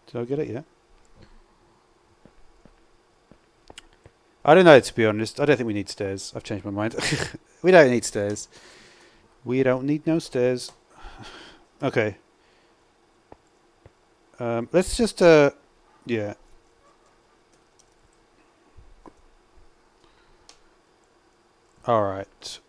Did I get it yet? I don't know, to be honest. I don't think we need stairs. I've changed my mind. We don't need stairs. We don't need no stairs. Okay. Let's just, yeah. Alright.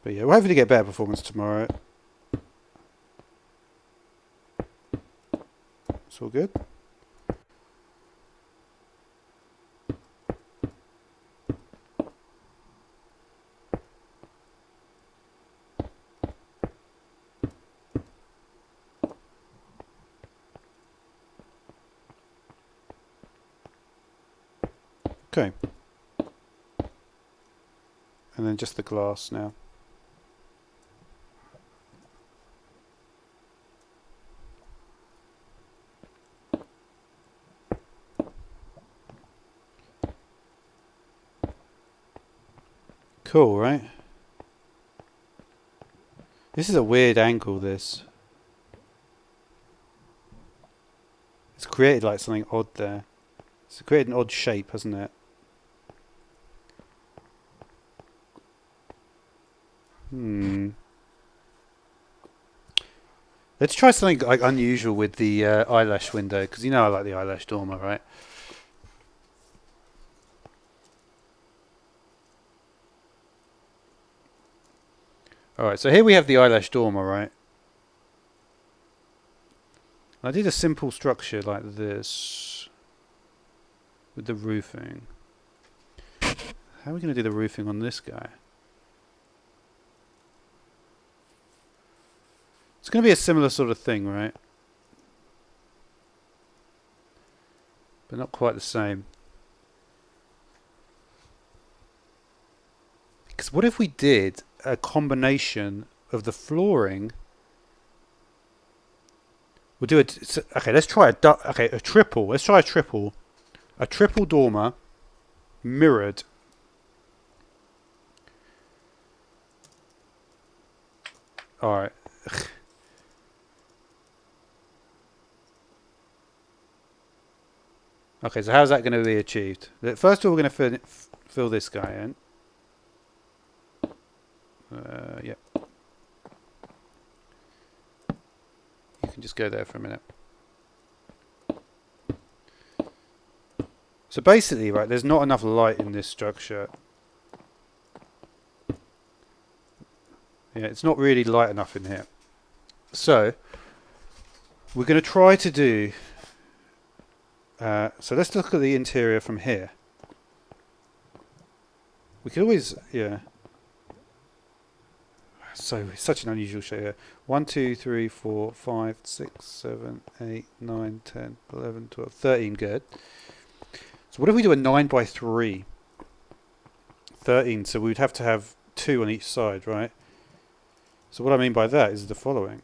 But yeah, we're hoping to get better performance tomorrow. It's all good. Okay. And then just the glass now. Cool, right? This is a weird angle, this. It's created like something odd there. It's created an odd shape, hasn't it? Let's try something like unusual with the eyelash window, because you know I like the eyelash dormer, right? Alright, so here we have the eyelash dormer, right? I did a simple structure like this with the roofing. How are we going to do the roofing on this guy? It's going to be a similar sort of thing, right? But not quite the same. Because what if we did a combination of the flooring? We'll do it. Okay, let's try a triple. Let's try a triple. A triple dormer mirrored. Alright. Okay, so how's that going to be achieved? First of all, we're going to fill this guy in. Yep. You can just go there for a minute. So basically, right, there's not enough light in this structure. Yeah, it's not really light enough in here. So, we're going to try to do So let's look at the interior from here. We could always, yeah. So such an unusual shape here. 1, 2, 3, 4, 5, 6, 7, 8, 9, 10, 11, 12, 13. Good. So what if we do a 9 by 3? 13. So we'd have to have 2 on each side, right? So what I mean by that is the following.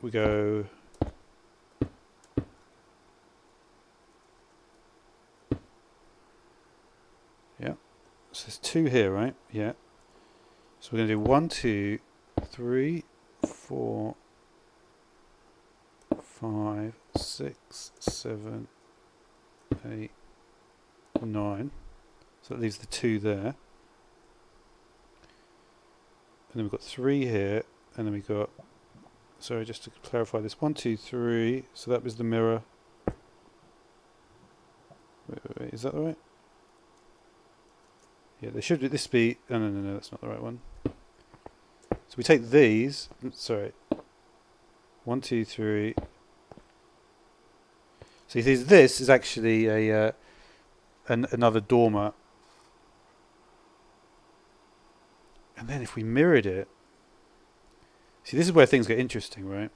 We go. Yeah. So there's 2 here, right? Yeah. So we're going to do 1, 2, 3, 4, 5, 6, 7, 8, 9. So that leaves the 2 there. And then we've got 3 here. And then we've got, sorry, just to clarify this, 1, 2, 3. So that was the mirror. Wait, is that right? Yeah, there should this be, no, that's not the right one. So we take these, sorry, 1, 2, 3. So this is actually a another dormer. And then if we mirrored it, see, this is where things get interesting, right?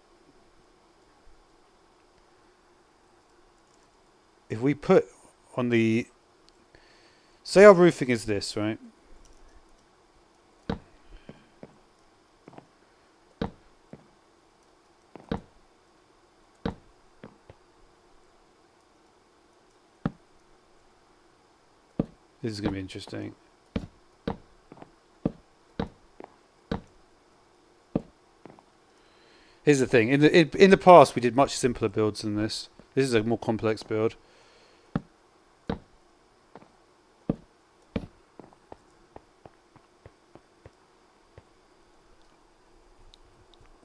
If we put on the, say our roofing is this, right? This is going to be interesting. Here's the thing. In the past, we did much simpler builds than this. This is a more complex build.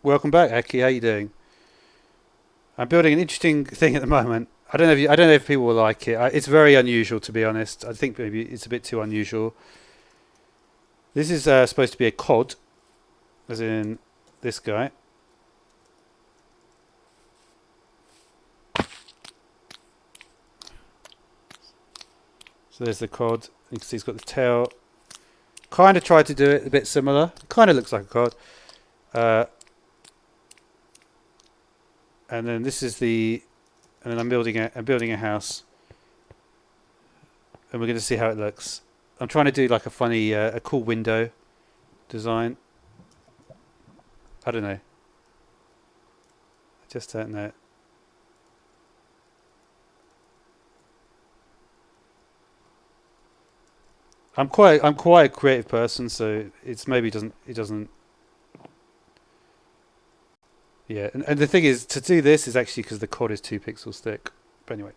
Welcome back, Eki. How you doing? I'm building an interesting thing at the moment. I don't know if people will like it. It's very unusual, to be honest. I think maybe it's a bit too unusual. This is supposed to be a cod, as in this guy. So there's the cod. You can see he's got the tail. Kind of tried to do it a bit similar. Kind of looks like a cod. And then this is the, and then I'm building a house, and we're going to see how it looks. I'm trying to do like a funny, a cool window design. I don't know. I just don't know. I'm quite a creative person, so it's maybe it doesn't. Yeah, and the thing is, to do this is actually because the cod is 2 pixels thick. But anyway,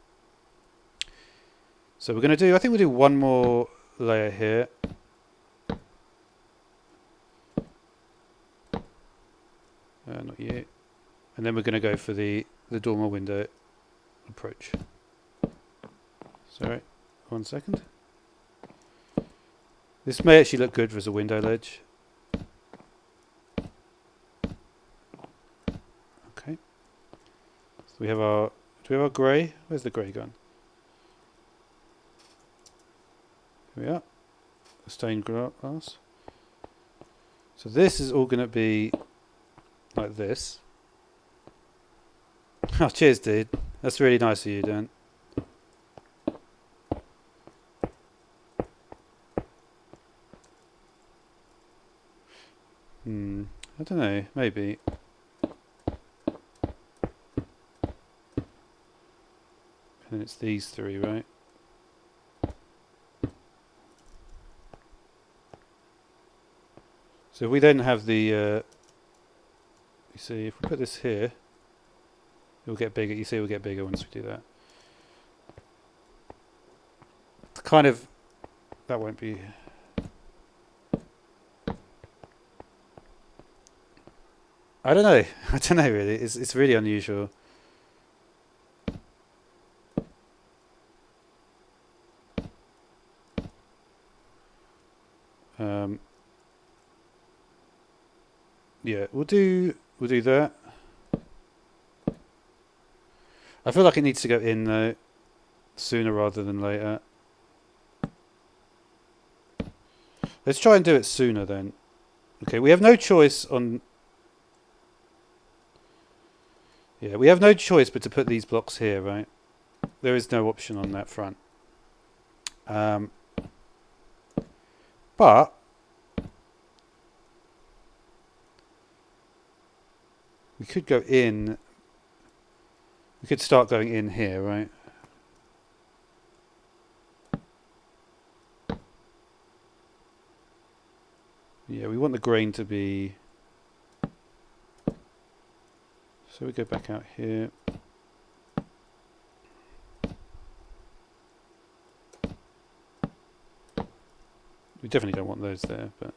so we're going to do, I think we'll do one more layer here. Not you. And then we're going to go for the dormer window approach. Sorry, 1 second. This may actually look good as a window ledge. Okay. So we have our, do we have our grey? Where's the grey gone? Here we are. The stained glass. So this is all going to be like this. Oh, cheers, dude. That's really nice of you, Dan. I don't know. Maybe. And it's these 3, right? So we then have the, you see, if we put this here, it will get bigger. You see it will get bigger once we do that. It's kind of, that won't be, I don't know. I don't know really. It's really unusual. Yeah, we'll do that. I feel like it needs to go in though, sooner rather than later. Let's try and do it sooner then. Okay, we have no choice on... Yeah, we have no choice but to put these blocks here, right? There is no option on that front. But we could go in. We could start going in here, right? Yeah, we want the grain to be... So we go back out here. We definitely don't want those there, but...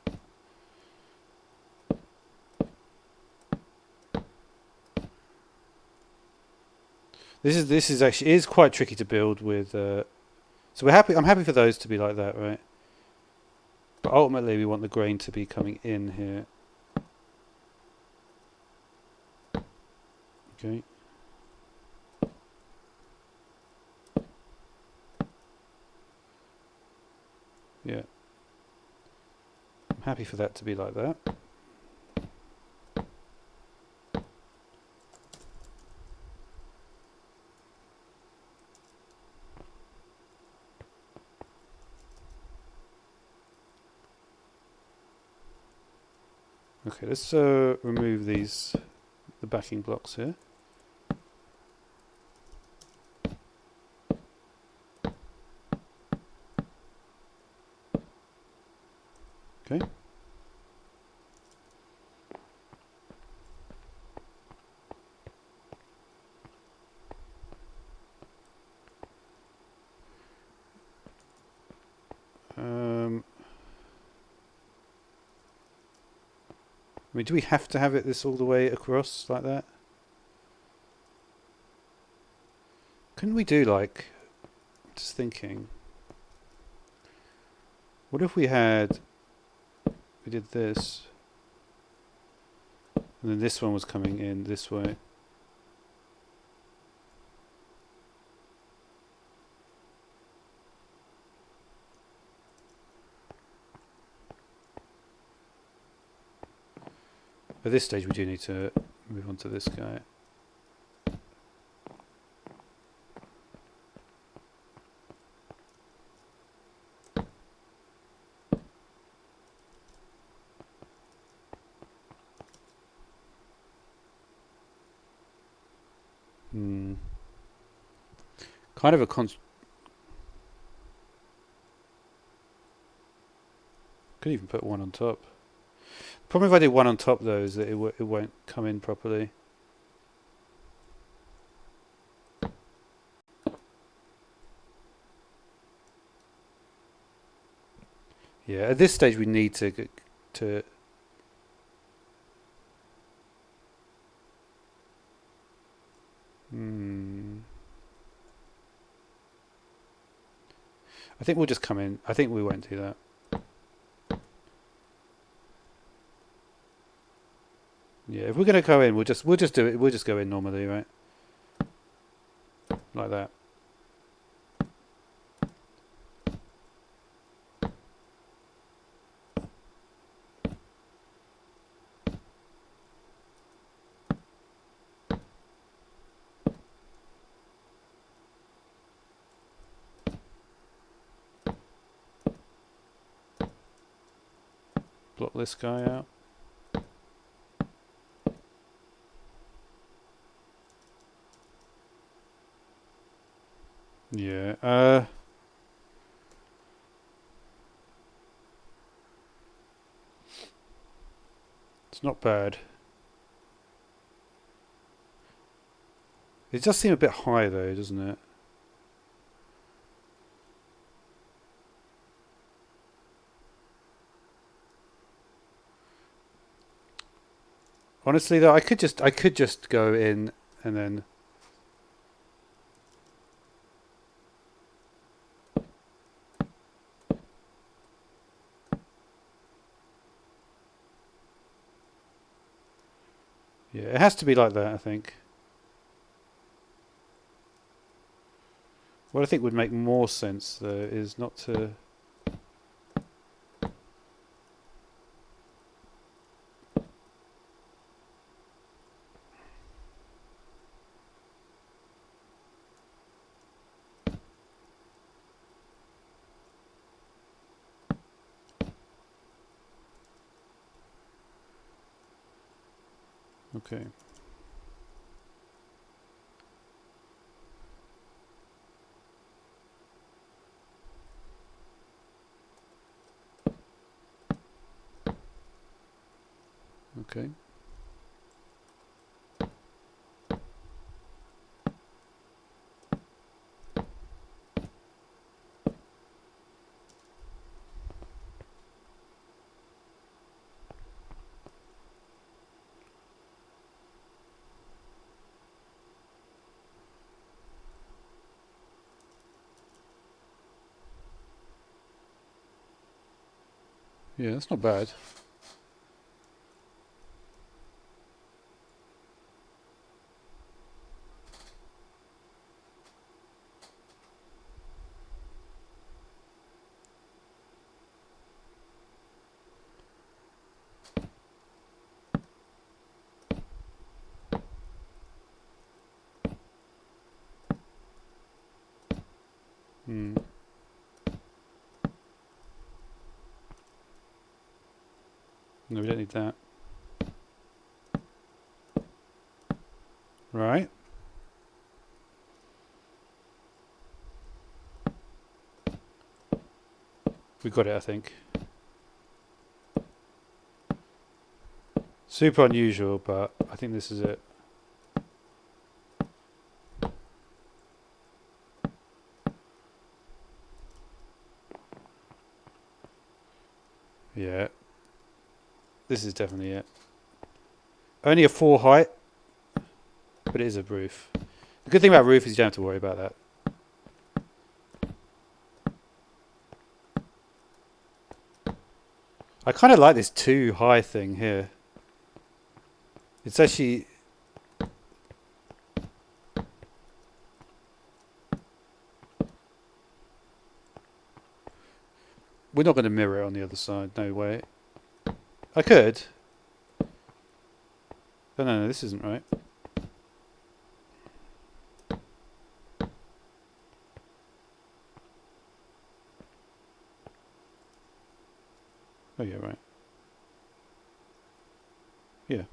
This is actually quite tricky to build with. So we're happy. I'm happy for those to be like that, right? But ultimately, we want the grain to be coming in here. Okay. Yeah. I'm happy for that to be like that. Okay, let's remove the backing blocks here. Okay. I mean, do we have to have it this all the way across like that? Couldn't we do like... Just thinking. What if we had... We did this. And then this one was coming in this way. At this stage, we do need to move on to this guy. Kind of a could even put one on top. Problem if I do one on top though is that it won't come in properly. Yeah, at this stage we need to I think we'll just come in. I think we won't do that. Yeah, if we're gonna go in, we'll just do it. We'll just go in normally, right? Like that. Block this guy out. Yeah. It's not bad. It does seem a bit high though, doesn't it? Honestly though, I could just go in and then... Yeah, it has to be like that, I think. What I think would make more sense, though, is not to... Okay. Okay. Yeah, that's not bad. Hmm. No, we don't need that. Right. We got it, I think. Super unusual, but I think this is it. Yeah. This is definitely it. Only a 4 height, but it is a roof. The good thing about roof is you don't have to worry about that. I kind of like this 2 high thing here. It's actually... We're not going to mirror it on the other side, no way. I could. Oh, no, this isn't right. Oh, yeah, right. Yeah.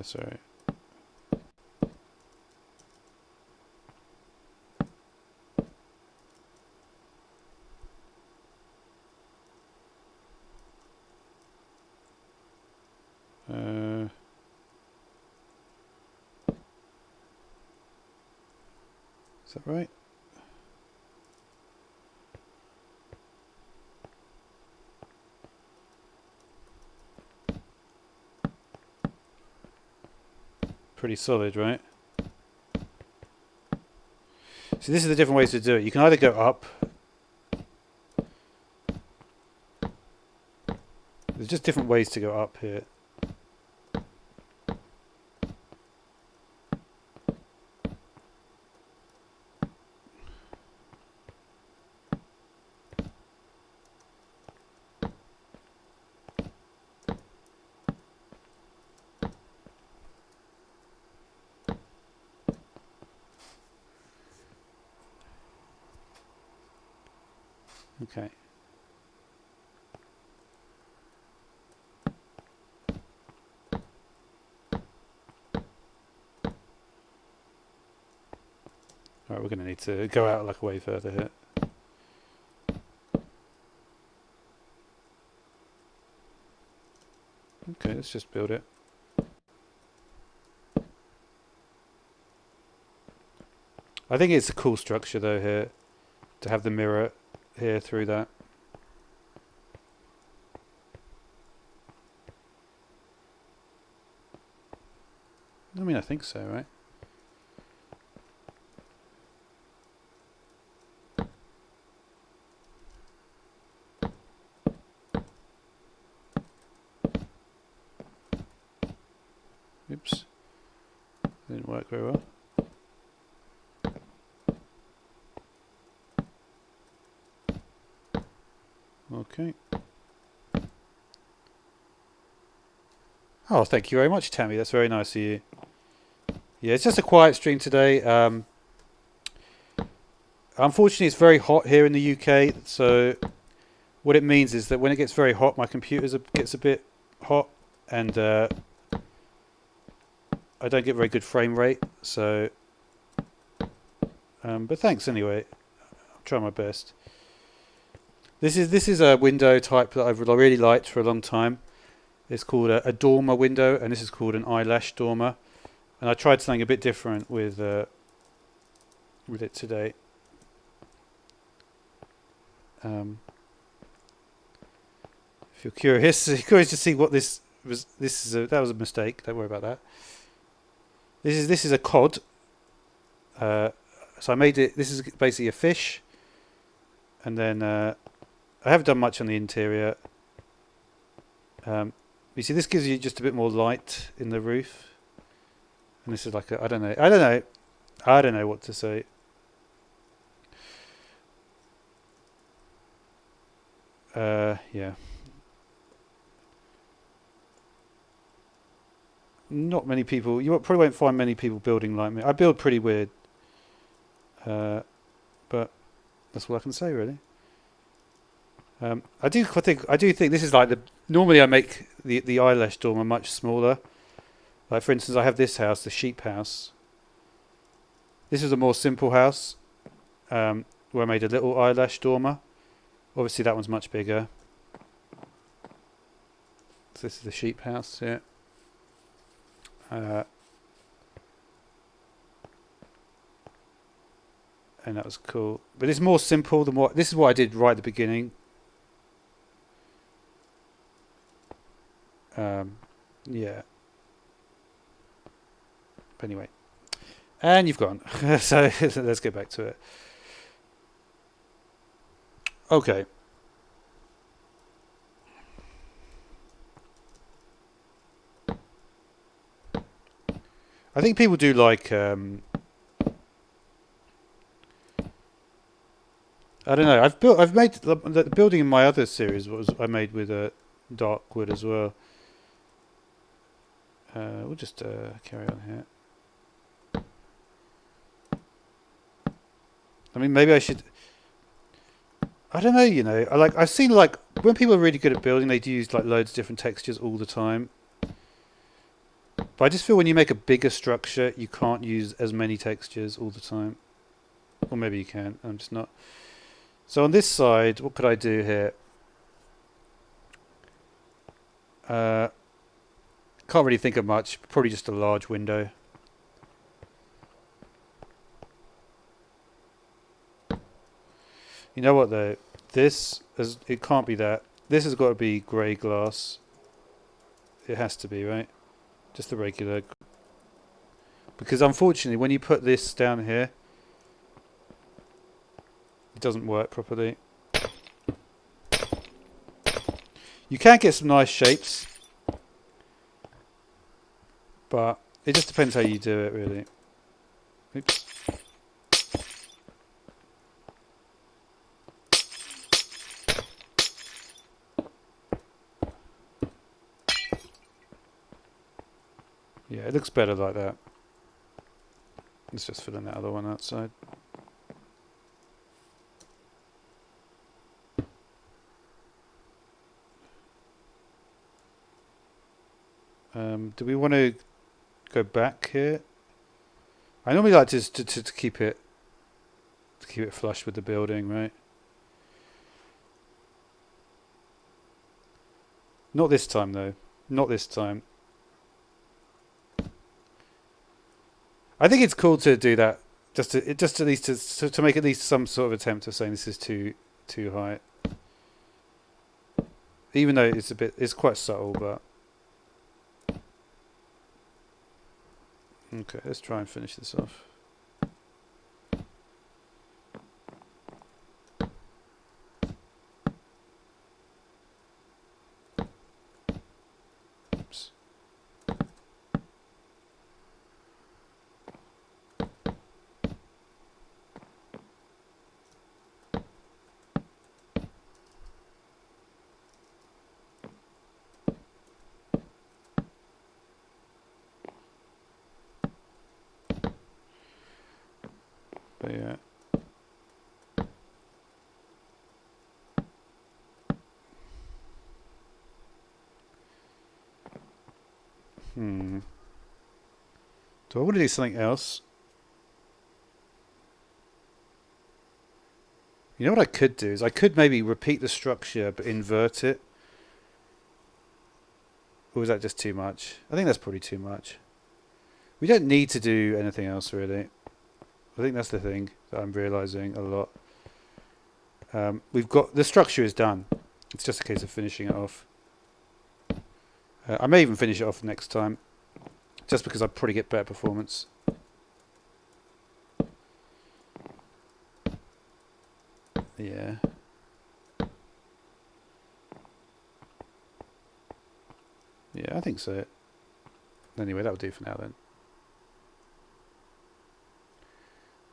Sorry. Is that right? Pretty solid, right? So this is the different ways to do it. You can either go up. There's just different ways to go up here. Okay. Alright, we're going to need to go out like way further here. Okay, let's just build it. I think it's a cool structure though here, to have the mirror here through that. I mean, I think so, right? Oops. work very well. Okay. Oh, thank you very much, Tammy. That's very nice of you. Yeah, it's just a quiet stream today. Unfortunately, it's very hot here in the UK. So what it means is that when it gets very hot, my computer gets a bit hot, and I don't get very good frame rate. So, but thanks anyway. I'll try my best. This is a window type that I've really liked for a long time. It's called a dormer window, and this is called an eyelash dormer. And I tried something a bit different with it today. If you're curious, to see what this was. That was a mistake. Don't worry about that. This is a cod. So I made it. This is basically a fish, and then I haven't done much on the interior. You see, this gives you just a bit more light in the roof, and this is like I don't know what to say. Yeah. Not many people. You probably won't find many people building like me. I build pretty weird, but that's all I can say really. I do think this is like normally I make the eyelash dormer much smaller. Like for instance, I have this house, the sheep house. This is a more simple house, where I made a little eyelash dormer. Obviously, that one's much bigger. So this is the sheep house, yeah. And that was cool, but it's more simple than what this is what I did right at the beginning. Yeah. But anyway, and you've gone. So let's get back to it. Okay. I think people do like. I don't know. I've made the building in my other series I made with dark wood as well. We'll just carry on here. I mean, maybe I should. I don't know. You know, I've seen like when people are really good at building, they do use like loads of different textures all the time. But I just feel when you make a bigger structure, you can't use as many textures all the time. Or maybe you can. I'm just not. So on this side, what could I do here? Can't really think of much. Probably just a large window. You know what though? It can't be that. This has got to be grey glass. It has to be, right? Just the regular. Because unfortunately, when you put this down here, it doesn't work properly. You can get some nice shapes, but it just depends how you do it, really. Oops. Yeah, it looks better like that. Let's just fill in that other one outside. Do we want to go back here? I normally like to keep it flush with the building, right? Not this time though. Not this time. I think it's cool to do that, just at least to make at least some sort of attempt of saying this is too high. Even though it's quite subtle, but okay. Let's try and finish this off. Oops. So yeah. Do I want to do something else? You know what I could do is I could maybe repeat the structure but invert it. Or is that just too much? I think that's probably too much. We don't need to do anything else really. I think that's the thing that I'm realising a lot. We've got the structure is done. It's just a case of finishing it off. I may even finish it off next time, just because I'd probably get better performance. Yeah. Yeah, I think so. Anyway, that'll do for now then.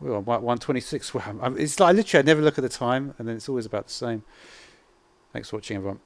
We're on 126. It's like literally I never look at the time, and then it's always about the same. Thanks for watching, everyone.